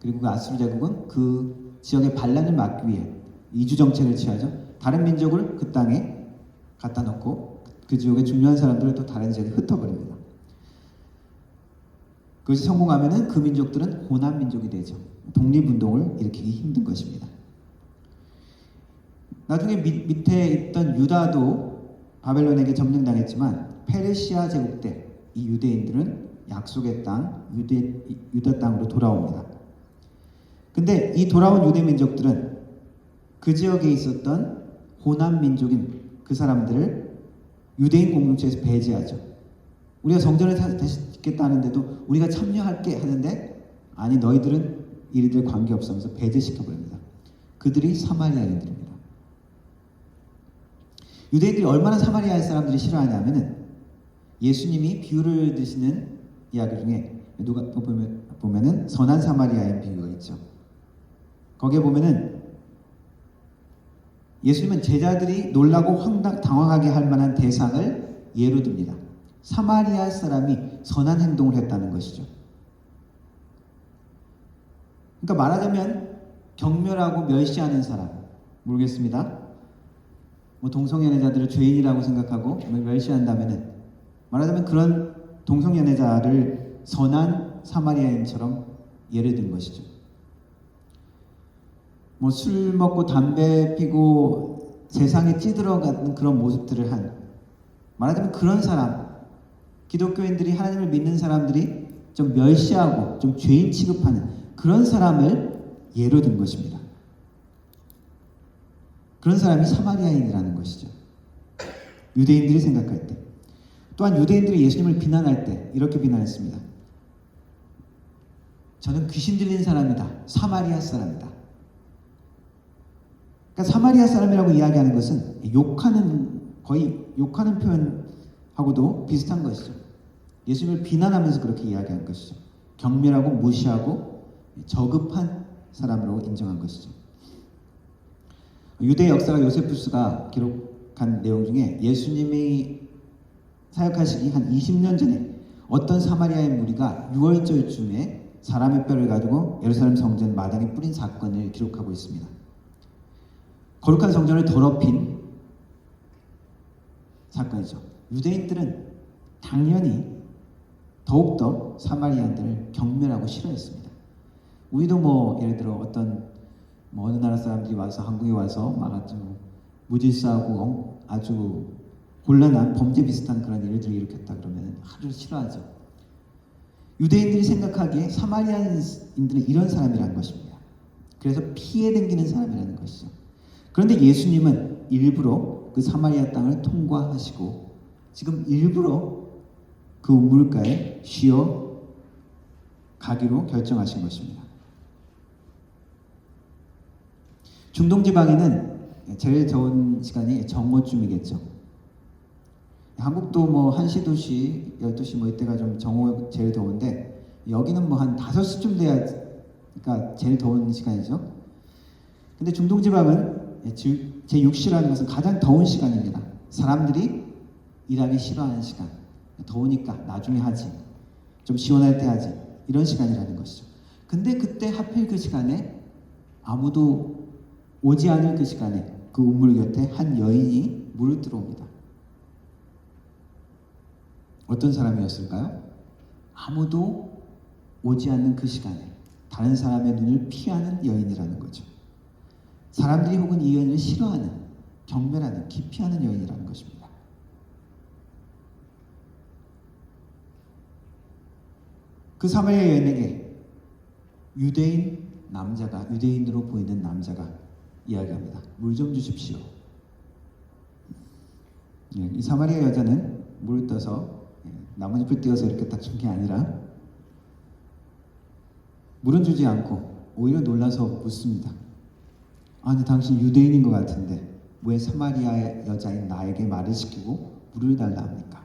그리고 그 아수르 제국은 그 지역의 반란을 막기 위해 이주 정책을 취하죠. 다른 민족을 그 땅에 갖다 놓고 그 지역의 중요한 사람들을 또 다른 지역에 흩어버립니다. 그것이 성공하면은 그 민족들은 호남 민족이 되죠. 독립운동을 일으키기 힘든 것입니다. 나중에 밑에 있던 유다도 바벨론에게 점령당했지만 페르시아 제국 때 이 유대인들은 약속의 땅 유다 땅으로 돌아옵니다. 근데 이 돌아온 유대 민족들은 그 지역에 있었던 호남 민족인 그 사람들을 유대인 공동체에서 배제하죠. 우리가 성전을 다시 짓겠다 하는데도 우리가 참여할게 하는데 아니 너희들은 이리들 관계없어 하면서 배제시켜버립니다. 그들이 사마리아인들입니다. 유대인들이 얼마나 사마리아 사람들이 싫어하냐면은 예수님이 비유를 드시는 이야기 중에 누가 보면은 선한 사마리아인 비유가 있죠. 거기에 보면은 예수님은 제자들이 놀라고 당황하게 할 만한 대상을 예로 듭니다. 사마리아 사람이 선한 행동을 했다는 것이죠. 그러니까 말하자면 경멸하고 멸시하는 사람, 모르겠습니다. 뭐 동성연애자들을 죄인이라고 생각하고 멸시한다면은 말하자면 그런 동성연애자를 선한 사마리아인처럼 예를 든 것이죠. 뭐 술 먹고 담배 피고 세상에 찌들어가는 그런 모습들을 한 말하자면 그런 사람, 기독교인들이 하나님을 믿는 사람들이 좀 멸시하고 좀 죄인 취급하는 그런 사람을 예로 든 것입니다. 그런 사람이 사마리아인이라는 것이죠. 유대인들이 생각할 때. 또한 유대인들이 예수님을 비난할 때 이렇게 비난했습니다. 저는 귀신 들린 사람이다. 사마리아 사람이다. 그러니까 사마리아 사람이라고 이야기하는 것은 거의 욕하는 표현하고도 비슷한 것이죠. 예수님을 비난하면서 그렇게 이야기한 것이죠. 경멸하고 무시하고 저급한 사람으로 인정한 것이죠. 유대 역사가 요세푸스가 기록한 내용 중에 예수님이 사역하시기 한 20년 전에 어떤 사마리아의 무리가 6월절쯤에 사람의 뼈를 가지고 예루살렘 성전 마당에 뿌린 사건을 기록하고 있습니다. 거룩한 성전을 더럽힌 사건이죠. 유대인들은 당연히 더욱더 사마리아인들을 경멸하고 싫어했습니다. 우리도 뭐 예를 들어 어느 나라 사람들이 와서 한국에 와서 막 아주 무질서하고 아주 곤란한 범죄 비슷한 그런 일들을 일으켰다 그러면 아주 싫어하죠. 유대인들이 생각하기에 사마리아인들은 이런 사람이라는 것입니다. 그래서 피해 댕기는 사람이라는 것이죠. 그런데 예수님은 일부러 그 사마리아 땅을 통과하시고 지금 일부러 그 우물가에 쉬어 가기로 결정하신 것입니다. 중동 지방에는 제일 더운 시간이 정오쯤이겠죠. 한국도 뭐 1시, 2시, 12시 뭐 이때가 좀 정오 제일 더운데 여기는 뭐 한 5시쯤 돼야 그러니까 제일 더운 시간이죠. 근데 중동 지방은 제6시라는 것은 가장 더운 시간입니다. 사람들이 일하기 싫어하는 시간. 더우니까 나중에 하지. 좀 시원할 때 하지. 이런 시간이라는 것이죠. 근데 그때 하필 그 시간에 아무도 오지 않을 그 시간에 그 우물 곁에 한 여인이 물을 들어옵니다. 어떤 사람이었을까요? 아무도 오지 않는 그 시간에 다른 사람의 눈을 피하는 여인이라는 거죠. 사람들이 혹은 이 여인을 싫어하는, 경멸하는, 기피하는 여인이라는 것입니다. 그 사마리아 여인에게 유대인 남자가, 유대인으로 보이는 남자가 이야기합니다. 물 좀 주십시오. 이 사마리아 여자는 물을 떠서 나뭇잎을 띄어서 이렇게 딱 준 게 아니라 물은 주지 않고 오히려 놀라서 묻습니다. 아니, 당신 유대인인 것 같은데 왜 사마리아 여자인 나에게 말을 시키고 물을 달라 합니까?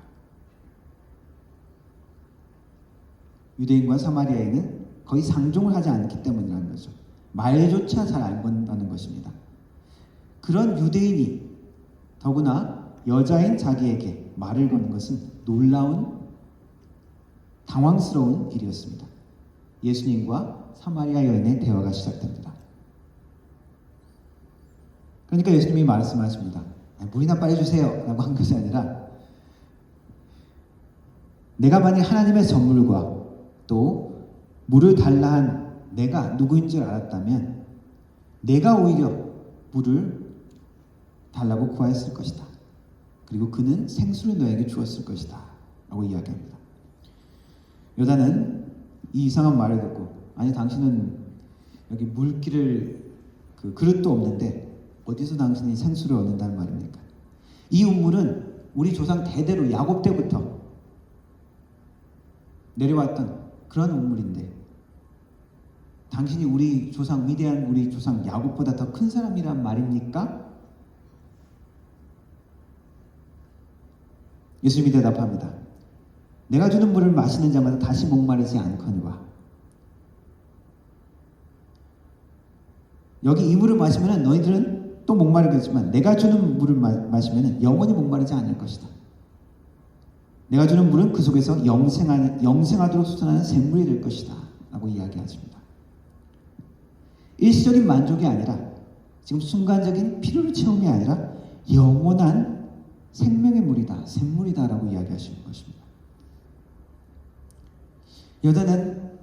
유대인과 사마리아인은 거의 상종을 하지 않기 때문이라는 거죠. 말조차 잘 안 건다는 것입니다. 그런 유대인이 더구나 여자인 자기에게 말을 거는 것은 놀라운, 당황스러운 일이었습니다. 예수님과 사마리아 여인의 대화가 시작됩니다. 그러니까 예수님이 말씀하십니다. 물이나 빨리 주세요 라고 한 것이 아니라, 내가 만약 하나님의 선물과 또 물을 달라 한 내가 누구인 줄 알았다면 내가 오히려 물을 달라고 구하였을 것이다. 그리고 그는 생수를 너에게 주었을 것이다 라고 이야기합니다. 여자는 이 이상한 말을 듣고, 아니, 당신은 여기 물기를 그 그릇도 없는데 어디서 당신이 생수를 얻는다는 말입니까? 이 우물은 우리 조상 대대로 야곱 때부터 내려왔던 그런 우물인데 당신이 우리 조상, 위대한 우리 조상 야곱보다 더 큰 사람이란 말입니까? 예수님이 대답합니다. 내가 주는 물을 마시는 자마다 다시 목마르지 않거니와. 여기 이 물을 마시면 너희들은 또 목마르겠지만 내가 주는 물을 마시면 영원히 목마르지 않을 것이다. 내가 주는 물은 그 속에서 영생하도록 솟아나는 샘물이 될 것이다 라고 이야기하십니다. 일시적인 만족이 아니라, 지금 순간적인 필요를 채움이 아니라 영원한 생명의 물이다, 샘물이다 라고 이야기하시는 것입니다. 여자는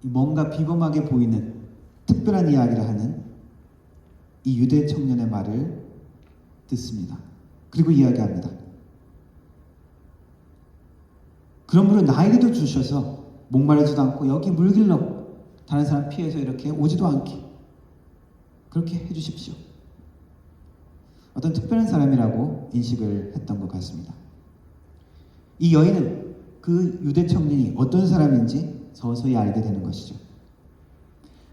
뭔가 비범하게 보이는 특별한 이야기를 하는 이 유대 청년의 말을 듣습니다. 그리고 이야기합니다. 그런 물을 나에게도 주셔서 목마르지도 않고 여기 물길로 다른 사람 피해서 이렇게 오지도 않게 그렇게 해주십시오. 어떤 특별한 사람이라고 인식을 했던 것 같습니다. 이 여인은 그 유대 청년이 어떤 사람인지 서서히 알게 되는 것이죠.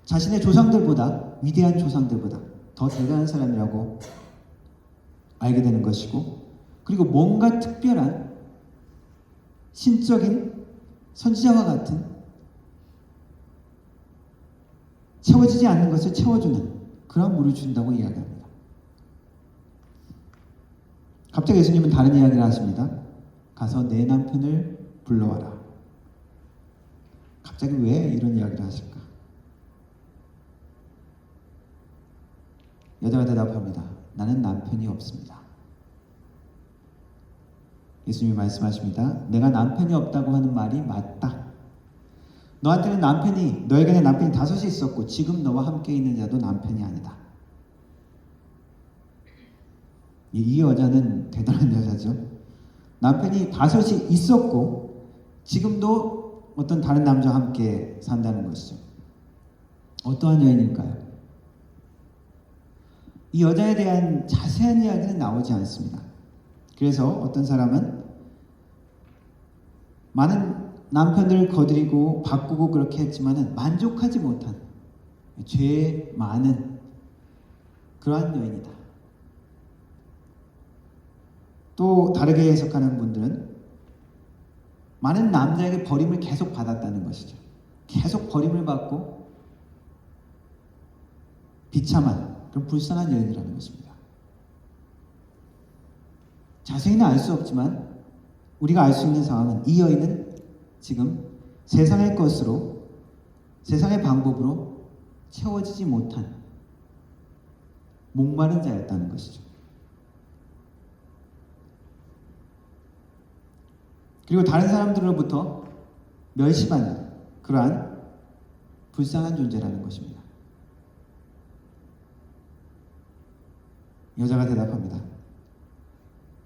자신의 조상들보다, 위대한 조상들보다 더 대단한 사람이라고 알게 되는 것이고, 그리고 뭔가 특별한 신적인 선지자와 같은, 채워지지 않는 것을 채워주는 그런 물을 준다고 이야기합니다. 갑자기 예수님은 다른 이야기를 하십니다. 가서 내 남편을 불러와라. 갑자기 왜 이런 이야기를 하실까? 여자가 대답합니다. 나는 남편이 없습니다. 예수님이 말씀하십니다. 내가 남편이 없다고 하는 말이 맞다. 너한테는 너에게는 남편이 5이 있었고 지금 너와 함께 있는 자도 남편이 아니다. 이 여자는 대단한 여자죠. 남편이 5이 있었고 지금도 어떤 다른 남자와 함께 산다는 것이죠. 어떠한 여인일까요? 이 여자에 대한 자세한 이야기는 나오지 않습니다. 그래서 어떤 사람은 많은 남편들을 거드리고 바꾸고 그렇게 했지만은 만족하지 못한 죄 많은 그러한 여인이다. 또 다르게 해석하는 분들은 많은 남자에게 버림을 계속 받았다는 것이죠. 계속 버림을 받고 비참한 그런 불쌍한 여인이라는 것입니다. 자세히는 알 수 없지만 우리가 알 수 있는 상황은 이 여인은 지금 세상의 것으로, 세상의 방법으로 채워지지 못한 목마른 자였다는 것이죠. 그리고 다른 사람들로부터 멸시받는 그러한 불쌍한 존재라는 것입니다. 여자가 대답합니다.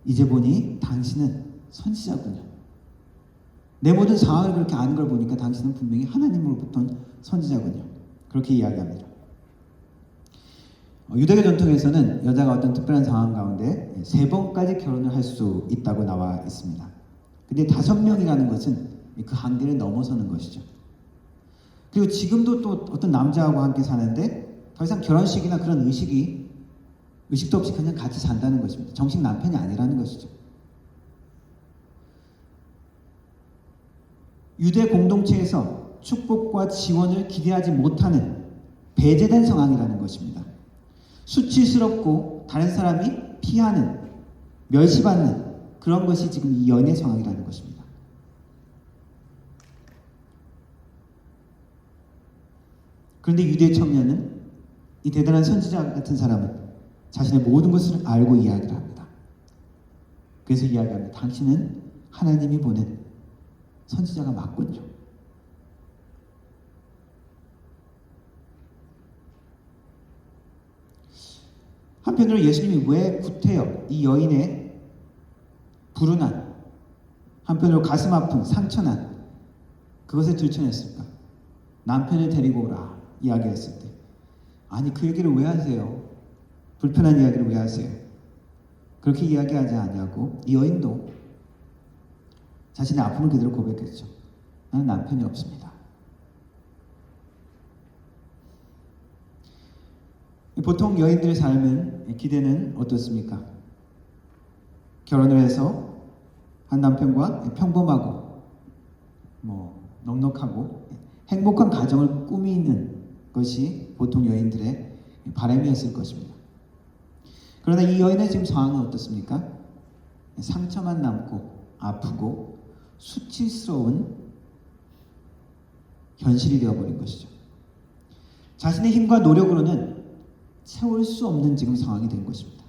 이제 보니 당신은 선지자군요. 내 모든 상황을 그렇게 아는 걸 보니까 당신은 분명히 하나님으로부터 선지자군요. 그렇게 이야기합니다. 유대교 전통에서는 여자가 어떤 특별한 상황 가운데 3번까지 결혼을 할 수 있다고 나와 있습니다. 근데 5명이라는 것은 그 한계를 넘어서는 것이죠. 그리고 지금도 또 어떤 남자하고 함께 사는데 더 이상 결혼식이나 그런 의식도 없이 그냥 같이 산다는 것입니다. 정식 남편이 아니라는 것이죠. 유대 공동체에서 축복과 지원을 기대하지 못하는 배제된 상황이라는 것입니다. 수치스럽고 다른 사람이 피하는, 멸시받는 그런 것이 지금 이 여인의 상황이라는 것입니다. 그런데 유대 청년은, 이 대단한 선지자 같은 사람은 자신의 모든 것을 알고 이야기를 합니다. 그래서 이야기합니다. 당신은 하나님이 보낸 선지자가 맞군요. 한편으로 예수님이 왜 구태여 이 여인의 불운한, 한편으로 가슴 아픈, 상처난 그것을 들춰냈을까? 남편을 데리고 오라 이야기했을 때, 아니 그 얘기를 왜 하세요? 불편한 이야기를 왜 하세요? 그렇게 이야기하지 않냐고 이 여인도 자신의 아픔을 그대로 고백했죠. 나는 남편이 없습니다. 보통 여인들의 삶은 기대는 어떻습니까? 결혼을 해서 한 남편과 평범하고 넉넉하고 행복한 가정을 꾸미는 것이 보통 여인들의 바람이었을 것입니다. 그러나 이 여인의 지금 상황은 어떻습니까? 상처만 남고 아프고 수치스러운 현실이 되어버린 것이죠. 자신의 힘과 노력으로는 채울 수 없는 지금 상황이 된 것입니다.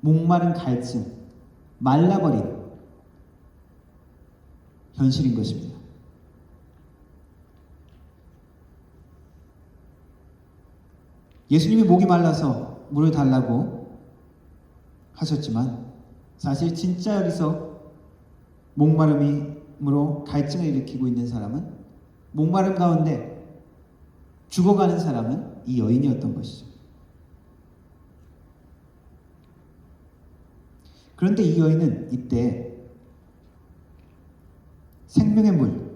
목마른 갈증, 말라버린 현실인 것입니다. 예수님이 목이 말라서 물을 달라고 하셨지만 사실 진짜 여기서 목마름으로 갈증을 일으키고 있는 사람은, 목마름 가운데 죽어가는 사람은 이 여인이었던 것이죠. 그런데 이 여인은 이때 생명의 물,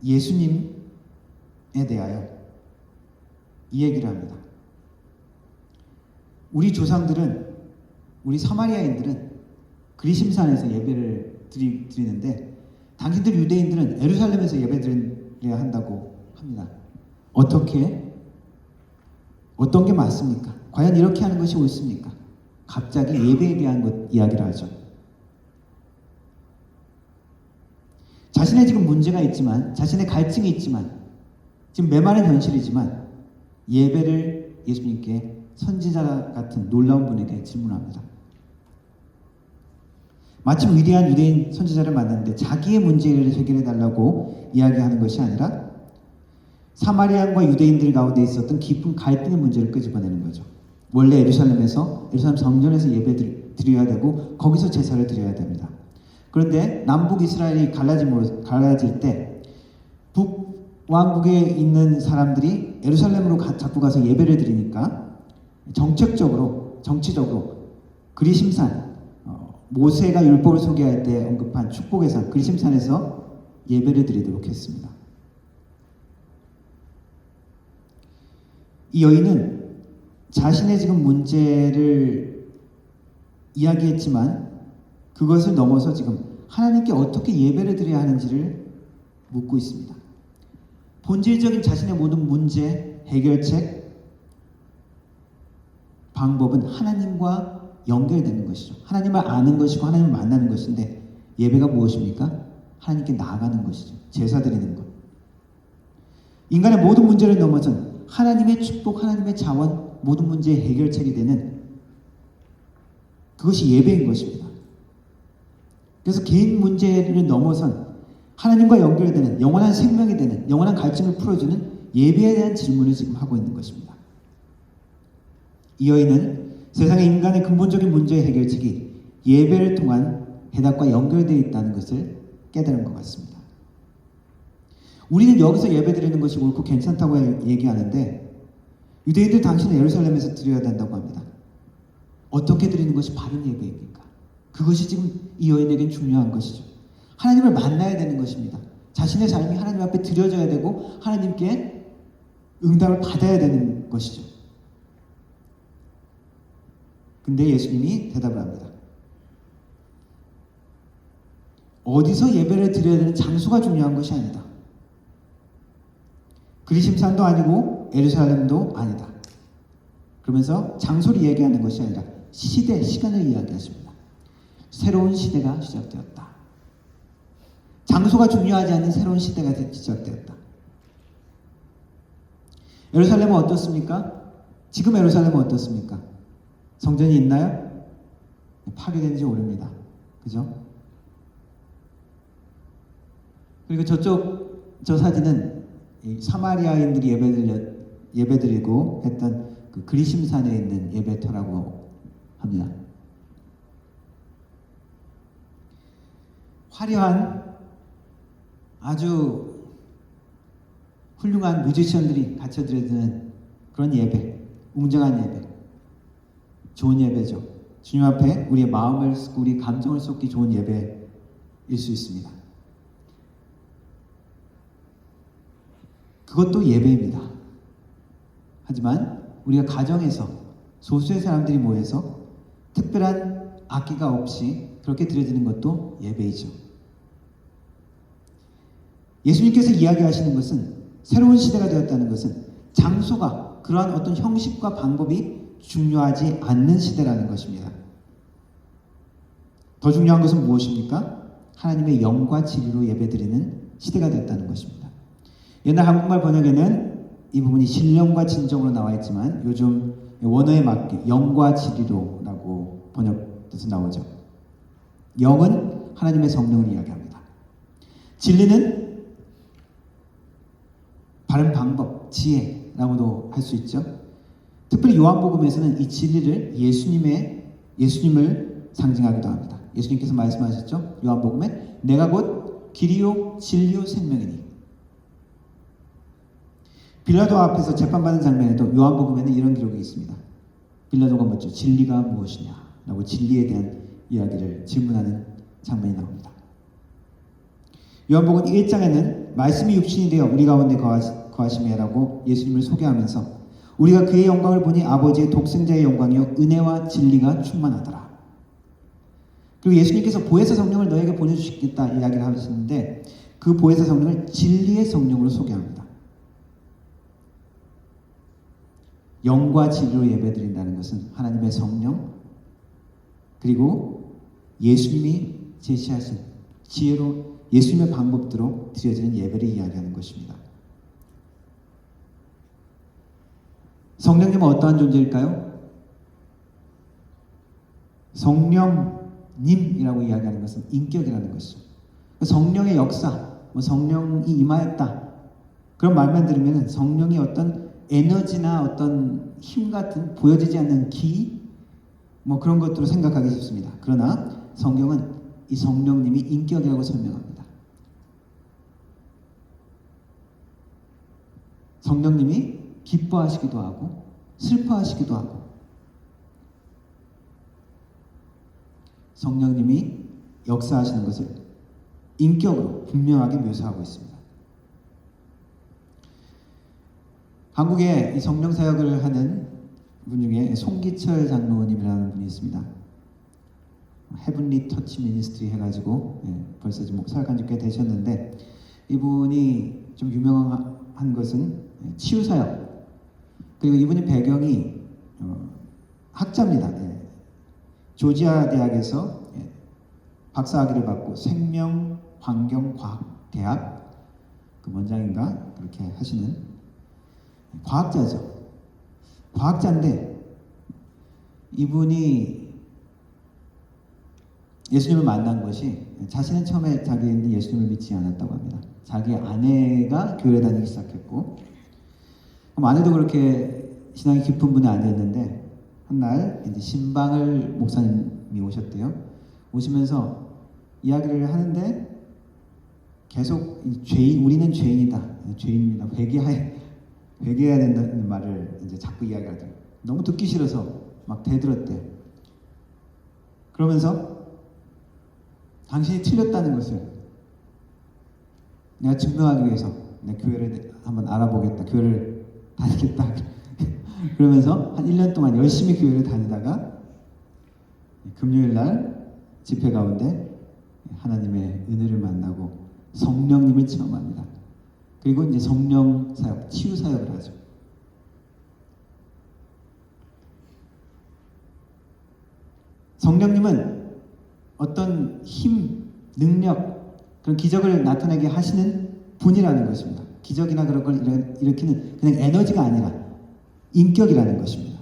예수님에 대하여 이 얘기를 합니다. 우리 조상들은, 우리 사마리아인들은 그리심산에서 예배를 드리는데 당신들 유대인들은 예루살렘에서 예배드려야 한다고 합니다. 어떤 게 맞습니까? 과연 이렇게 하는 것이 옳습니까? 갑자기 예배에 대한 이야기를 하죠. 자신의 지금 문제가 있지만, 자신의 갈증이 있지만, 지금 메마른 현실이지만 예배를 예수님께 선지자 같은 놀라운 분에게 질문합니다. 마침 위대한 유대인 선지자를 만났는데 자기의 문제를 해결해 달라고 이야기하는 것이 아니라 사마리아인과 유대인들 가운데 있었던 깊은 갈등의 문제를 끄집어내는 거죠. 원래 예루살렘 성전에서 예배 드려야 되고 거기서 제사를 드려야 됩니다. 그런데 남북 이스라엘이 갈라질 때 북왕국에 있는 사람들이 예루살렘으로 자꾸 가서 예배를 드리니까 정치적으로 그리심산, 모세가 율법을 소개할 때 언급한 축복의 산 그리심산에서 예배를 드리도록 했습니다. 이 여인은 자신의 지금 문제를 이야기했지만 그것을 넘어서 지금 하나님께 어떻게 예배를 드려야 하는지를 묻고 있습니다. 본질적인 자신의 모든 문제, 해결책, 방법은 하나님과 연결되는 것이죠. 하나님을 아는 것이고 하나님을 만나는 것인데 예배가 무엇입니까? 하나님께 나아가는 것이죠. 제사 드리는 것. 인간의 모든 문제를 넘어선 하나님의 축복, 하나님의 자원, 모든 문제의 해결책이 되는 그것이 예배인 것입니다. 그래서 개인 문제를 넘어선 하나님과 연결되는 영원한 생명이 되는 영원한 갈증을 풀어주는 예배에 대한 질문을 지금 하고 있는 것입니다. 이 여인은 세상의 인간의 근본적인 문제의 해결책이 예배를 통한 해답과 연결되어 있다는 것을 깨달은 것 같습니다. 우리는 여기서 예배 드리는 것이 옳고 괜찮다고 얘기하는데 유대인들 당시는 예루살렘에서 드려야 된다고 합니다. 어떻게 드리는 것이 바른 예배입니까? 그것이 지금 이 여인에겐 중요한 것이죠. 하나님을 만나야 되는 것입니다. 자신의 삶이 하나님 앞에 드려져야 되고 하나님께 응답을 받아야 되는 것이죠. 근데 예수님이 대답을 합니다. 어디서 예배를 드려야 되는 장소가 중요한 것이 아니다. 그리심산도 아니고 예루살렘도 아니다. 그러면서 장소를 얘기하는 것이 아니라 시대, 시간을 이야기하십니다. 새로운 시대가 시작되었다. 장소가 중요하지 않는 새로운 시대가 시작되었다. 예루살렘은 어떻습니까? 지금 예루살렘은 어떻습니까? 성전이 있나요? 파괴된 지 오래입니다. 그죠? 그리고 저 사진은 사마리아인들이 예배드리고 했던 그 그리심산에 있는 예배터라고 합니다. 화려한 아주 훌륭한 뮤지션들이 갖춰드리는 그런 예배, 웅장한 예배, 좋은 예배죠. 주님 앞에 우리의 마음을 쏟고 우리 감정을 쏟기 좋은 예배일 수 있습니다. 그것도 예배입니다. 하지만 우리가 가정에서 소수의 사람들이 모여서 특별한 악기가 없이 그렇게 드려지는 것도 예배이죠. 예수님께서 이야기하시는 것은 새로운 시대가 되었다는 것은 장소가 그러한 어떤 형식과 방법이 중요하지 않는 시대라는 것입니다. 더 중요한 것은 무엇입니까? 하나님의 영과 진리로 예배드리는 시대가 되었다는 것입니다. 옛날 한국말 번역에는 이 부분이 신령과 진정으로 나와 있지만 요즘 원어에 맞게 영과 진리로라고 번역돼서 나오죠. 영은 하나님의 성령을 이야기합니다. 진리는 바른 방법, 지혜라고도 할 수 있죠. 특별히 요한복음에서는 이 진리를 예수님을 상징하기도 합니다. 예수님께서 말씀하셨죠. 요한복음에 내가 곧 길이요 진리요 생명이니. 빌라도 앞에서 재판받는 장면에도 요한복음에는 이런 기록이 있습니다. 빌라도가 묻죠. 진리가 무엇이냐? 라고 진리에 대한 이야기를 질문하는 장면이 나옵니다. 요한복음 1장에는 말씀이 육신이 되어 우리 가운데 거하심이라고 예수님을 소개하면서 우리가 그의 영광을 보니 아버지의 독생자의 영광이요 은혜와 진리가 충만하더라. 그리고 예수님께서 보혜사 성령을 너에게 보내주시겠다 이야기를 하시는데 그 보혜사 성령을 진리의 성령으로 소개합니다. 영과 진리로 예배드린다는 것은 하나님의 성령 그리고 예수님이 제시하신 지혜로 예수님의 방법대로 드려지는 예배를 이야기하는 것입니다. 성령님은 어떠한 존재일까요? 성령님이라고 이야기하는 것은 인격이라는 것이죠. 성령의 역사, 성령이 임하였다. 그런 말만 들으면 성령이 어떤 에너지나 어떤 힘 같은 보여지지 않는 기, 그런 것들로 생각하기 쉽습니다. 그러나 성경은 이 성령님이 인격이라고 설명합니다. 성령님이 기뻐하시기도 하고 슬퍼하시기도 하고 성령님이 역사하시는 것을 인격으로 분명하게 묘사하고 있습니다. 한국에 이 성령 사역을 하는 분 중에 송기철 장로님이라는 분이 있습니다. 헤븐리 터치 미니스트리 해가지고 벌써 좀 사역한 지 꽤 되셨는데 이분이 좀 유명한 것은 치유 사역 그리고 이분의 배경이 학자입니다. 조지아 대학에서 박사학위를 받고 생명환경과학대학 그 원장인가 그렇게 하시는 과학자죠. 과학자인데 이분이 예수님을 만난 것이 자신은 처음에 자기는 예수님을 믿지 않았다고 합니다. 자기 아내가 교회에 다니기 시작했고 그럼 아내도 그렇게 신앙이 깊은 분이 아니었는데 한날 이제 신방을 목사님이 오셨대요. 오시면서 이야기를 하는데 계속 우리는 죄인이다, 죄인입니다, 회개해야 된다는 말을 이제 자꾸 이야기하더라고요. 너무 듣기 싫어서 막 대들었대요. 그러면서 당신이 틀렸다는 것을 내가 증명하기 위해서 내 교회를 한번 알아보겠다, 교회를 다니겠다. 그러면서 한 1년 동안 열심히 교회를 다니다가 금요일 날 집회 가운데 하나님의 은혜를 만나고 성령님을 체험합니다. 그리고 이제 성령 사역, 치유 사역을 하죠. 성령님은 어떤 힘, 능력, 그런 기적을 나타내게 하시는 분이라는 것입니다. 기적이나 그런 걸 일으키는 그냥 에너지가 아니라 인격이라는 것입니다.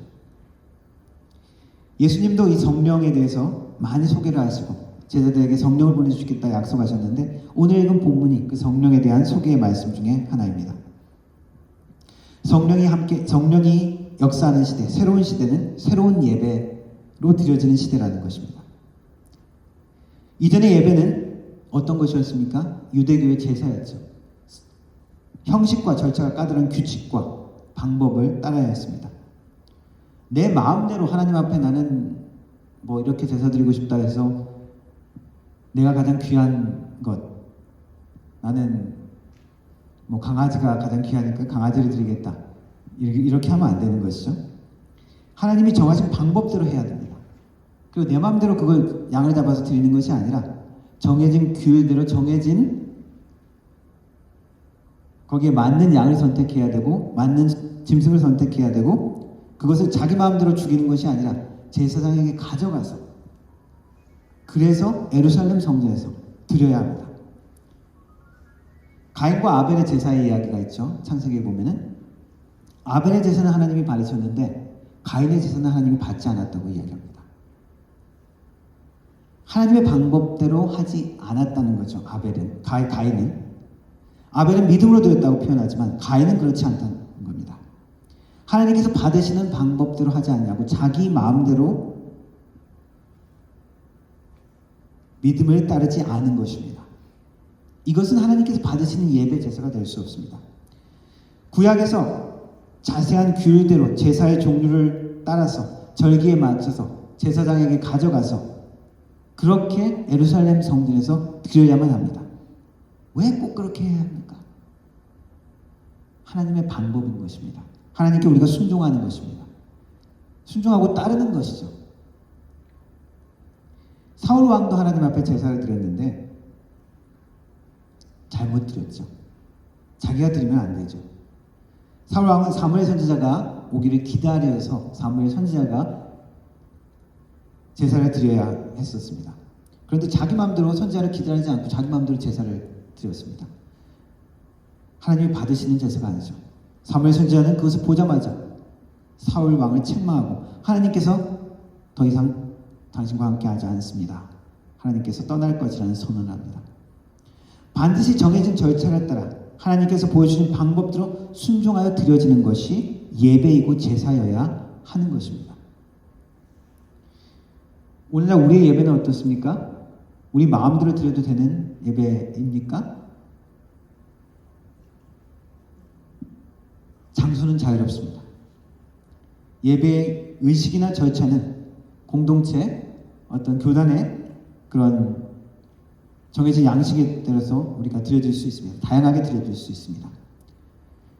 예수님도 이 성령에 대해서 많이 소개를 하시고 제자들에게 성령을 보내주시겠다 약속하셨는데 오늘 읽은 본문이 그 성령에 대한 소개의 말씀 중에 하나입니다. 성령이 역사하는 시대, 새로운 시대는 새로운 예배로 드려지는 시대라는 것입니다. 이전의 예배는 어떤 것이었습니까? 유대교의 제사였죠. 형식과 절차가 까다로운 규칙과 방법을 따라야 했습니다. 내 마음대로 하나님 앞에 나는 뭐 이렇게 제사 드리고 싶다 해서 내가 가장 귀한 것, 나는 뭐 강아지가 가장 귀하니까 강아지를 드리겠다, 이렇게 하면 안 되는 것이죠. 하나님이 정하신 방법대로 해야 됩니다. 그리고 내 마음대로 그걸 양을 잡아서 드리는 것이 아니라 정해진 규율대로 정해진 거기에 맞는 양을 선택해야 되고 맞는 짐승을 선택해야 되고 그것을 자기 마음대로 죽이는 것이 아니라 제사장에게 가져가서 그래서 예루살렘 성전에서 드려야 합니다. 가인과 아벨의 제사의 이야기가 있죠. 창세기에 보면은 아벨의 제사는 하나님이 받으셨는데 가인의 제사는 하나님이 받지 않았다고 이야기합니다. 하나님의 방법대로 하지 않았다는 거죠. 가인은 아벨은 믿음으로 드렸다고 표현하지만 가인은 그렇지 않다는 겁니다. 하나님께서 받으시는 방법대로 하지 않냐고 자기 마음대로 믿음을 따르지 않은 것입니다. 이것은 하나님께서 받으시는 예배 제사가 될 수 없습니다. 구약에서 자세한 규율대로 제사의 종류를 따라서 절기에 맞춰서 제사장에게 가져가서 그렇게 예루살렘 성전에서 드려야만 합니다. 왜 꼭 그렇게 해야 합니까? 하나님의 방법인 것입니다. 하나님께 우리가 순종하는 것입니다. 순종하고 따르는 것이죠. 사울 왕도 하나님 앞에 제사를 드렸는데 잘못 드렸죠. 자기가 드리면 안 되죠. 사울 왕은 사무엘 선지자가 오기를 기다려서 사무엘 선지자가 제사를 드려야 했었습니다. 그런데 자기 마음대로 선지자를 기다리지 않고 자기 마음대로 제사를 드렸습니다. 하나님이 받으시는 제사가 아니죠. 사무엘 선지자는 그것을 보자마자 사울 왕을 책망하고 하나님께서 더 이상 당신과 함께 하지 않습니다. 하나님께서 떠날 것이라는 선언을 합니다. 반드시 정해진 절차를 따라 하나님께서 보여주신 방법대로 순종하여 드려지는 것이 예배이고 제사여야 하는 것입니다. 오늘날 우리의 예배는 어떻습니까? 우리 마음대로 드려도 되는 예배입니까? 장소는 자유롭습니다. 예배의 의식이나 절차는 공동체, 어떤 교단의 그런 정해진 양식에 따라서 우리가 드려질 수 있습니다. 다양하게 드려질 수 있습니다.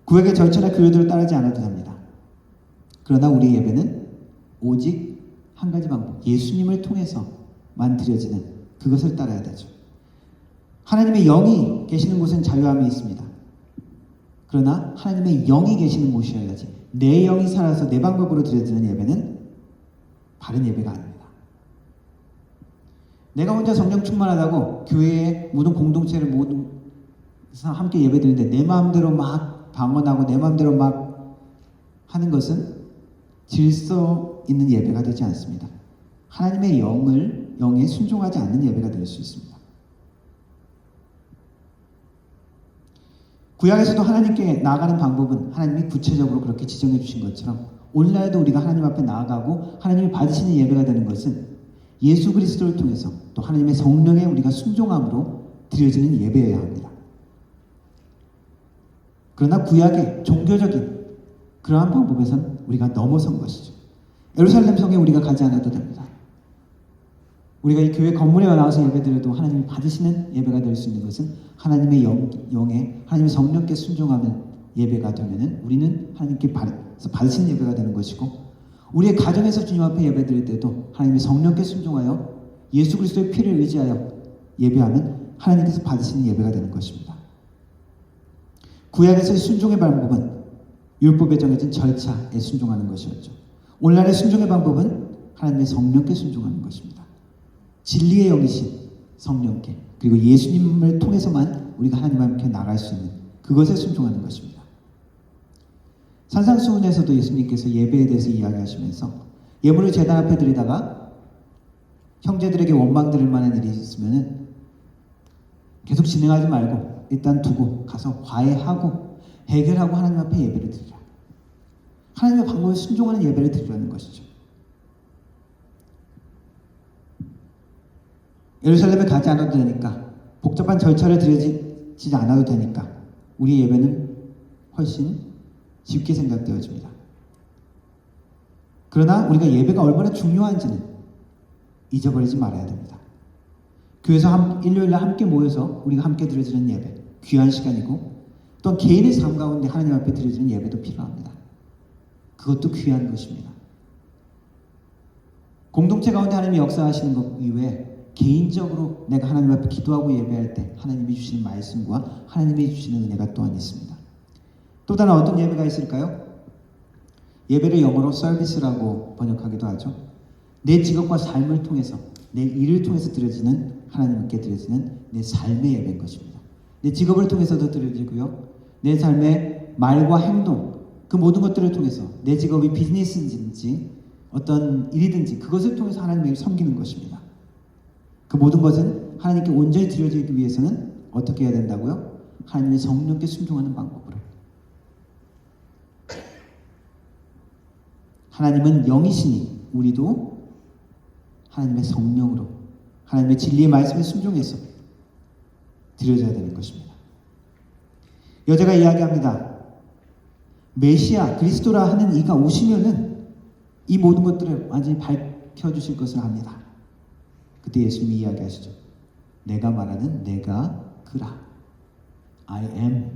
구약의 절차나 규율대로 따르지 않아도 됩니다. 그러나 우리 예배는 오직 한 가지 방법, 예수님을 통해서만 드려지는 그것을 따라야 되죠. 하나님의 영이 계시는 곳은 자유함이 있습니다. 그러나 하나님의 영이 계시는 곳이어야지 내 영이 살아서 내 방법으로 드려지는 예배는 바른 예배가 아닙니다. 내가 혼자 성령 충만하다고 교회의 모든 공동체를 모두 함께 예배드리는데 내 마음대로 막 방언하고 내 마음대로 막 하는 것은 질서 있는 예배가 되지 않습니다. 하나님의 영을 영에 순종하지 않는 예배가 될 수 있습니다. 구약에서도 하나님께 나아가는 방법은 하나님이 구체적으로 그렇게 지정해 주신 것처럼 오늘날에도 우리가 하나님 앞에 나아가고 하나님이 받으시는 예배가 되는 것은 예수 그리스도를 통해서 또 하나님의 성령에 우리가 순종함으로 드려지는 예배여야 합니다. 그러나 구약의 종교적인 그러한 방법에선 우리가 넘어선 것이죠. 예루살렘 성에 우리가 가지 않아도 됩니다. 우리가 이 교회 건물에 나와서 예배드려도 하나님이 받으시는 예배가 될 수 있는 것은 하나님의 영에 하나님의 성령께 순종하는 예배가 되면은 우리는 하나님께 받으시는 예배가 되는 것이고, 우리의 가정에서 주님 앞에 예배드릴 때도 하나님의 성령께 순종하여 예수 그리스도의 피를 의지하여 예배하면 하나님께서 받으시는 예배가 되는 것입니다. 구약에서의 순종의 방법은 율법에 정해진 절차에 순종하는 것이었죠. 오늘날의 순종의 방법은 하나님의 성령께 순종하는 것입니다. 진리의 영이신 성령께, 그리고 예수님을 통해서만 우리가 하나님 앞에 나갈 수 있는 그것에 순종하는 것입니다. 산상수훈에서도 예수님께서 예배에 대해서 이야기하시면서 예물을 제단 앞에 드리다가 형제들에게 원망 들을 만한 일이 있으면 계속 진행하지 말고 일단 두고 가서 화해하고 해결하고 하나님 앞에 예배를 드리라. 하나님의 방법에 순종하는 예배를 드리라는 것이죠. 예루살렘에 가지 않아도 되니까, 복잡한 절차를 들여지지 않아도 되니까 우리 예배는 훨씬 쉽게 생각되어집니다. 그러나 우리가 예배가 얼마나 중요한지는 잊어버리지 말아야 됩니다. 교회에서 일요일날 함께 모여서 우리가 함께 드려지는 예배, 귀한 시간이고, 또한 개인의 삶 가운데 하나님 앞에 드려지는 예배도 필요합니다. 그것도 귀한 것입니다. 공동체 가운데 하나님이 역사하시는 것 이외에 개인적으로 내가 하나님 앞에 기도하고 예배할 때 하나님이 주시는 말씀과 하나님이 주시는 은혜가 또한 있습니다. 또 다른 어떤 예배가 있을까요? 예배를 영어로 서비스라고 번역하기도 하죠. 내 직업과 삶을 통해서, 내 일을 통해서 드려지는, 하나님께 드려지는 내 삶의 예배인 것입니다. 내 직업을 통해서도 드려지고요, 내 삶의 말과 행동, 그 모든 것들을 통해서, 내 직업이 비즈니스인지 어떤 일이든지 그것을 통해서 하나님을 섬기는 것입니다. 그 모든 것은 하나님께 온전히 드려지기 위해서는 어떻게 해야 된다고요? 하나님의 성령께 순종하는 방법으로. 하나님은 영이시니 우리도 하나님의 성령으로, 하나님의 진리의 말씀에 순종해서 드려져야 되는 것입니다. 여자가 이야기합니다. 메시아 그리스도라 하는 이가 오시면은 이 모든 것들을 완전히 밝혀주실 것을 압니다. 그때 예수님이 이야기하시죠. 내가 말하는 내가 그라. I am.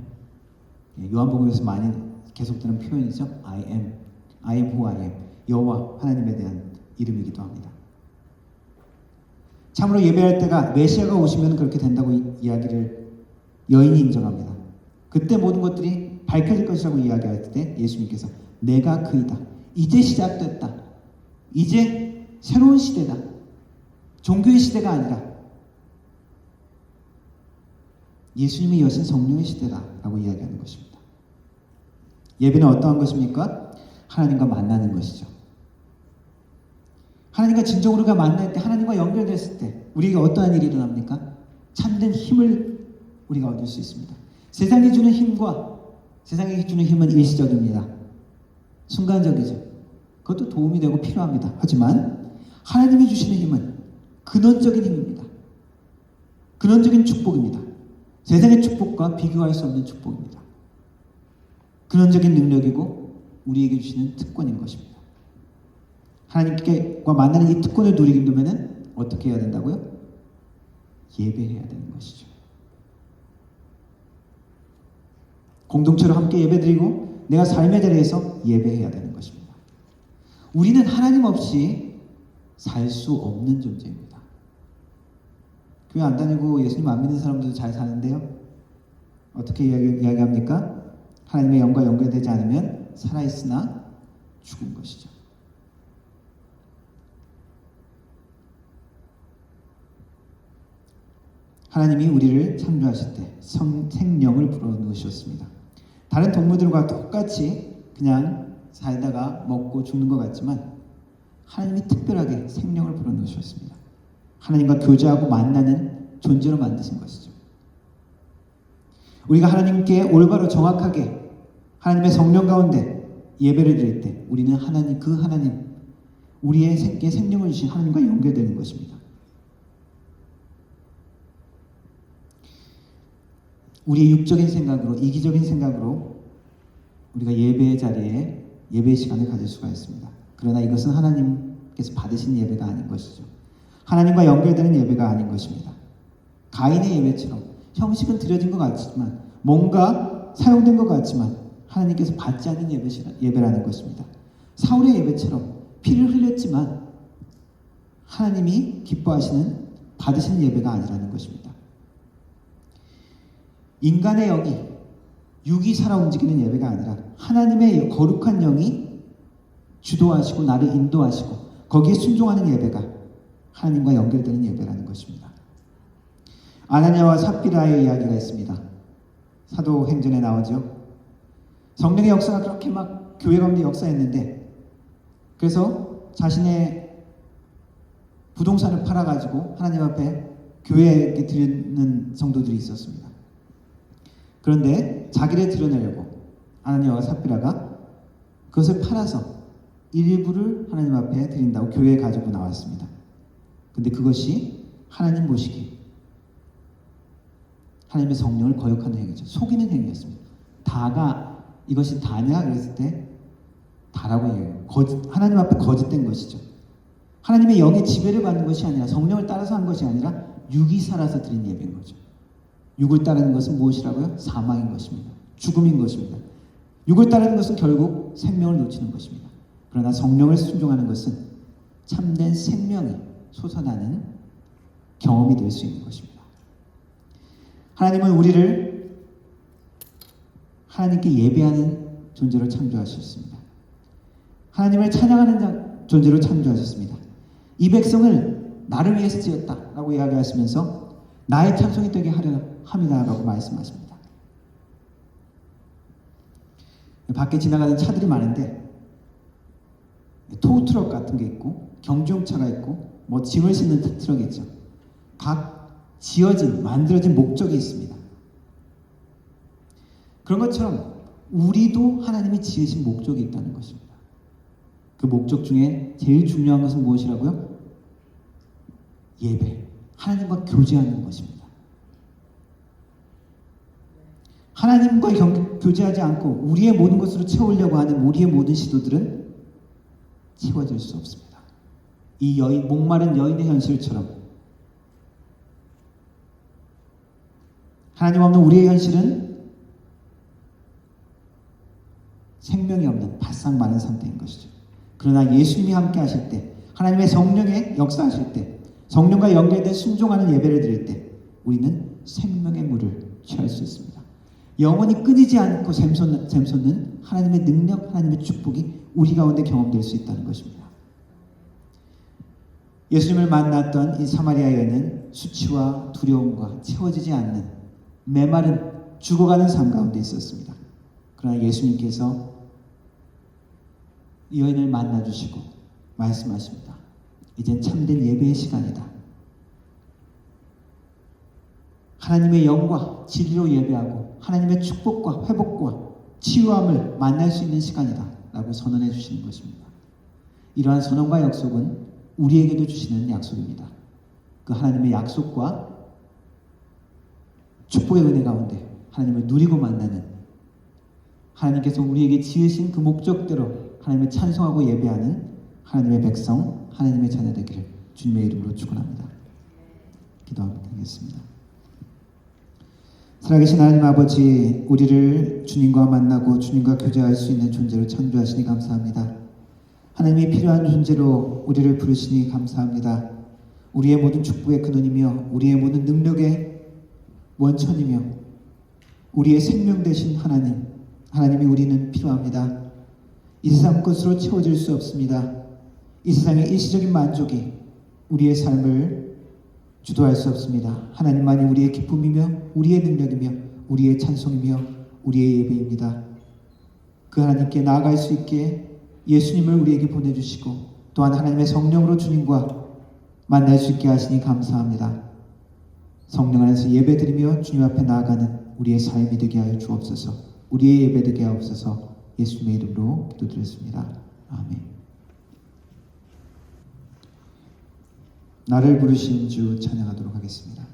요한복음에서 많이 계속되는 표현이죠. I am who I am. 여호와 하나님에 대한 이름이기도 합니다. 참으로 예배할 때가 메시아가 오시면 그렇게 된다고 이야기를 여인이 인정합니다. 그때 모든 것들이 밝혀질 것이라고 이야기할 때 예수님께서 내가 그이다. 이제 시작됐다. 이제 새로운 시대다. 종교의 시대가 아니라 예수님이 여신 성령의 시대다라고 이야기하는 것입니다. 예배는 어떠한 것입니까? 하나님과 만나는 것이죠. 하나님과 진정으로 만날 때, 하나님과 연결됐을 때 우리에게 어떠한 일이 일어납니까? 참된 힘을 우리가 얻을 수 있습니다. 세상이 주는 힘과 세상이 주는 힘은 일시적입니다. 순간적이죠. 그것도 도움이 되고 필요합니다. 하지만 하나님이 주시는 힘은 근원적인 힘입니다. 근원적인 축복입니다. 세상의 축복과 비교할 수 없는 축복입니다. 근원적인 능력이고 우리에게 주시는 특권인 것입니다. 하나님과 만나는 이 특권을 누리려면 어떻게 해야 된다고요? 예배해야 되는 것이죠. 공동체로 함께 예배드리고 내가 삶의 자리에서 예배해야 되는 것입니다. 우리는 하나님 없이 살 수 없는 존재입니다. 교회 안 다니고 예수님 안 믿는 사람들도 잘 사는데요. 어떻게 이야기합니까? 하나님의 영과 연결되지 않으면 살아있으나 죽은 것이죠. 하나님이 우리를 창조하실 때 생명을 불어넣으셨습니다. 다른 동물들과 똑같이 그냥 살다가 먹고 죽는 것 같지만 하나님이 특별하게 생명을 불어넣으셨습니다. 하나님과 교제하고 만나는 존재로 만드신 것이죠. 우리가 하나님께 올바로 정확하게 하나님의 성령 가운데 예배를 드릴 때 우리는 하나님, 우리에게 생명을 주신 하나님과 연결되는 것입니다. 우리의 육적인 생각으로, 이기적인 생각으로 우리가 예배의 자리에 예배의 시간을 가질 수가 있습니다. 그러나 이것은 하나님께서 받으신 예배가 아닌 것이죠. 하나님과 연결되는 예배가 아닌 것입니다. 가인의 예배처럼 형식은 드려진 것 같지만, 뭔가 사용된 것 같지만 하나님께서 받지 않는 예배라는 것입니다. 사울의 예배처럼 피를 흘렸지만 하나님이 기뻐하시는 받으시는 예배가 아니라는 것입니다. 인간의 영이 육이 살아 움직이는 예배가 아니라 하나님의 거룩한 영이 주도하시고 나를 인도하시고 거기에 순종하는 예배가 하나님과 연결되는 예배라는 것입니다. 아나니아와 삽비라의 이야기가 있습니다. 사도행전에 나오죠. 성령의 역사가 그렇게 막 교회 가운데 역사했는데, 그래서 자신의 부동산을 팔아가지고 하나님 앞에 교회에 드리는 성도들이 있었습니다. 그런데 자기를 드러내려고 아나니아와 삽비라가 그것을 팔아서 일부를 하나님 앞에 드린다고 교회에 가지고 나왔습니다. 근데 그것이 하나님 보시기 하나님의 성령을 거역하는 행위죠. 속이는 행위였습니다. 다가 이것이 다냐 그랬을 때 다라고 해요. 하나님 앞에 거짓된 것이죠. 하나님의 영의 지배를 받는 것이 아니라, 성령을 따라서 한 것이 아니라 육이 살아서 드린 예배인 거죠. 육을 따르는 것은 무엇이라고요? 사망인 것입니다. 죽음인 것입니다. 육을 따르는 것은 결국 생명을 놓치는 것입니다. 그러나 성령을 순종하는 것은 참된 생명이 솟아나는 경험이 될 수 있는 것입니다. 하나님은 우리를 하나님께 예배하는 존재로 창조하셨습니다. 하나님을 찬양하는 존재로 창조하셨습니다. 이 백성을 나를 위해서 지었다라고 이야기하시면서 나의 찬송이 되게 하려 함이다라고 말씀하십니다. 밖에 지나가는 차들이 많은데 토우트럭 같은 게 있고 경주용차가 있고 뭐 짐을 싣는 트럭이 있죠. 각 만들어진 목적이 있습니다. 그런 것처럼 우리도 하나님이 지으신 목적이 있다는 것입니다. 그 목적 중에 제일 중요한 것은 무엇이라고요? 예배, 하나님과 교제하는 것입니다. 하나님과 교제하지 않고 우리의 모든 것으로 채우려고 하는 우리의 모든 시도들은 채워질 수 없습니다. 이 목마른 여인의 현실처럼 하나님 없는 우리의 현실은 생명이 없는 바싹 마른 상태인 것이죠. 그러나 예수님이 함께 하실 때, 하나님의 성령의 역사하실 때, 성령과 연결된 순종하는 예배를 드릴 때 우리는 생명의 물을 취할 수 있습니다. 영원히 끊이지 않고 샘솟는 하나님의 능력, 하나님의 축복이 우리 가운데 경험될 수 있다는 것입니다. 예수님을 만났던 이 사마리아 여인은 수치와 두려움과 채워지지 않는 메마른 죽어가는 삶 가운데 있었습니다. 그러나 예수님께서 이 여인을 만나주시고 말씀하십니다. 이젠 참된 예배의 시간이다. 하나님의 영과 진리로 예배하고 하나님의 축복과 회복과 치유함을 만날 수 있는 시간이다 라고 선언해 주시는 것입니다. 이러한 선언과 약속은 우리에게도 주시는 약속입니다. 그 하나님의 약속과 축복의 은혜 가운데 하나님을 누리고 만나는, 하나님께서 우리에게 지으신 그 목적대로 하나님을 찬송하고 예배하는 하나님의 백성, 하나님의 자녀 되기를 주님의 이름으로 축원합니다. 기도하겠습니다. 살아계신 하나님 아버지, 우리를 주님과 만나고 주님과 교제할 수 있는 존재로 창조하시니 감사합니다. 하나님이 필요한 존재로 우리를 부르시니 감사합니다. 우리의 모든 축복의 근원이며 우리의 모든 능력의 원천이며 우리의 생명 되신 하나님이 우리는 필요합니다. 이 세상 것으로 채워질 수 없습니다. 이 세상의 일시적인 만족이 우리의 삶을 주도할 수 없습니다. 하나님만이 우리의 기쁨이며 우리의 능력이며 우리의 찬송이며 우리의 예배입니다. 그 하나님께 나아갈 수 있게 예수님을 우리에게 보내주시고, 또한 하나님의 성령으로 주님과 만날 수 있게 하시니 감사합니다. 성령 안에서 예배드리며 주님 앞에 나아가는 우리의 삶이 되게 하여 주옵소서. 우리의 예배 되게 하옵소서. 예수님의 이름으로 기도드렸습니다. 아멘. 나를 부르신 주 찬양하도록 하겠습니다.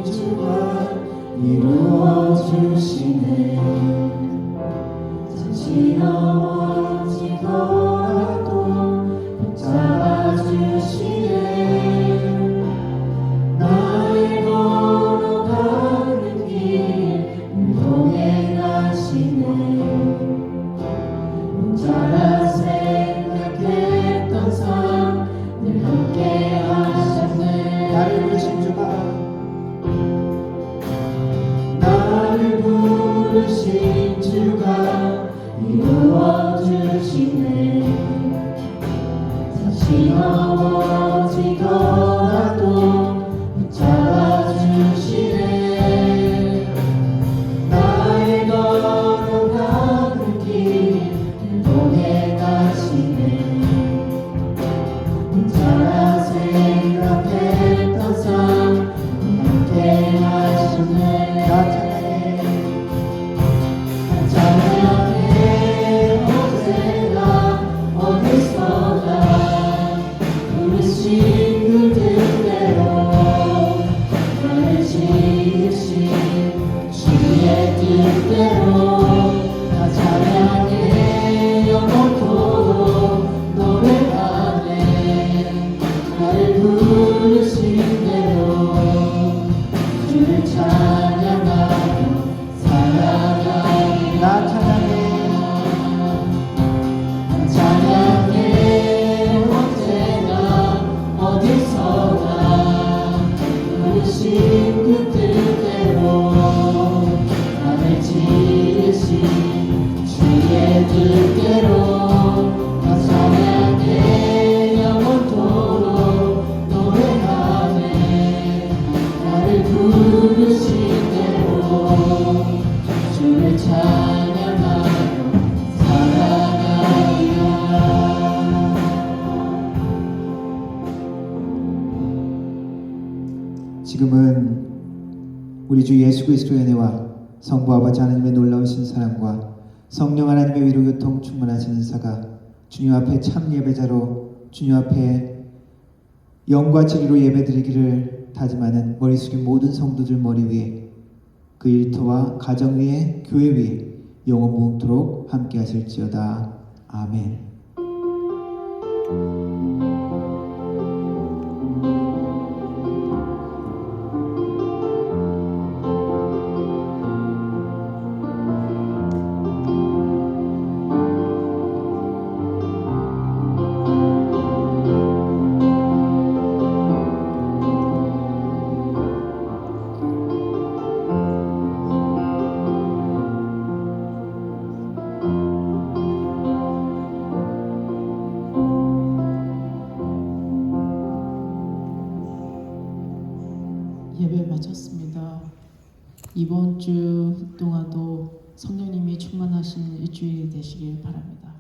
주가 이루어 주시네. 잠시 넘어지더라도 붙잡아 주시네. 나를 걸어가는 길 운동해 가시네. 혼자라 생각했던 삶 늘 함께 하셨네. 나를 부르신 주가 나를 부르신 주가 이루어 주시네. 잠시 넘어지더라도 붙잡아 주시네. 나의 걸어가는 길 인도해 가시네. 혼자라 생각했던 삶 함께 하셨네. 나 찬양해. 찬양해. 언제나 어디서나 부르신 그 뜻대로 나를 지으신 주의 뜻대로 나 찬양해. 영원토록 노래하네. 나를 부르신 대로 주를 찬양하며 살아가리. 나 찬양해. 찬양해. 언제나 어디서나 부르신 그 뜻대로 나를 지으신 주의 뜻대로 나 찬양해. 영원토록 노래하네. 나를 부르신 대로 주를 찬양하며 살아가리라. 지금은 우리 주 예수 그리스도의 은혜와 성부 아버지 하나님의 놀라우신 사랑과 성령 하나님의 위로 교통 충만하신 은사가 주님 앞에 참 예배자로 주님 앞에 영과 진리로 예배드리기를 다짐하는 머리 숙인 모든 성도들 머리 위에 그 일터와 가정 위에 교회 위에 영원 무궁토록 함께 하실지어다. 아멘. 예배 마쳤습니다. 이번 주 동안도 성령님이 충만하신 일주일이 되시길 바랍니다.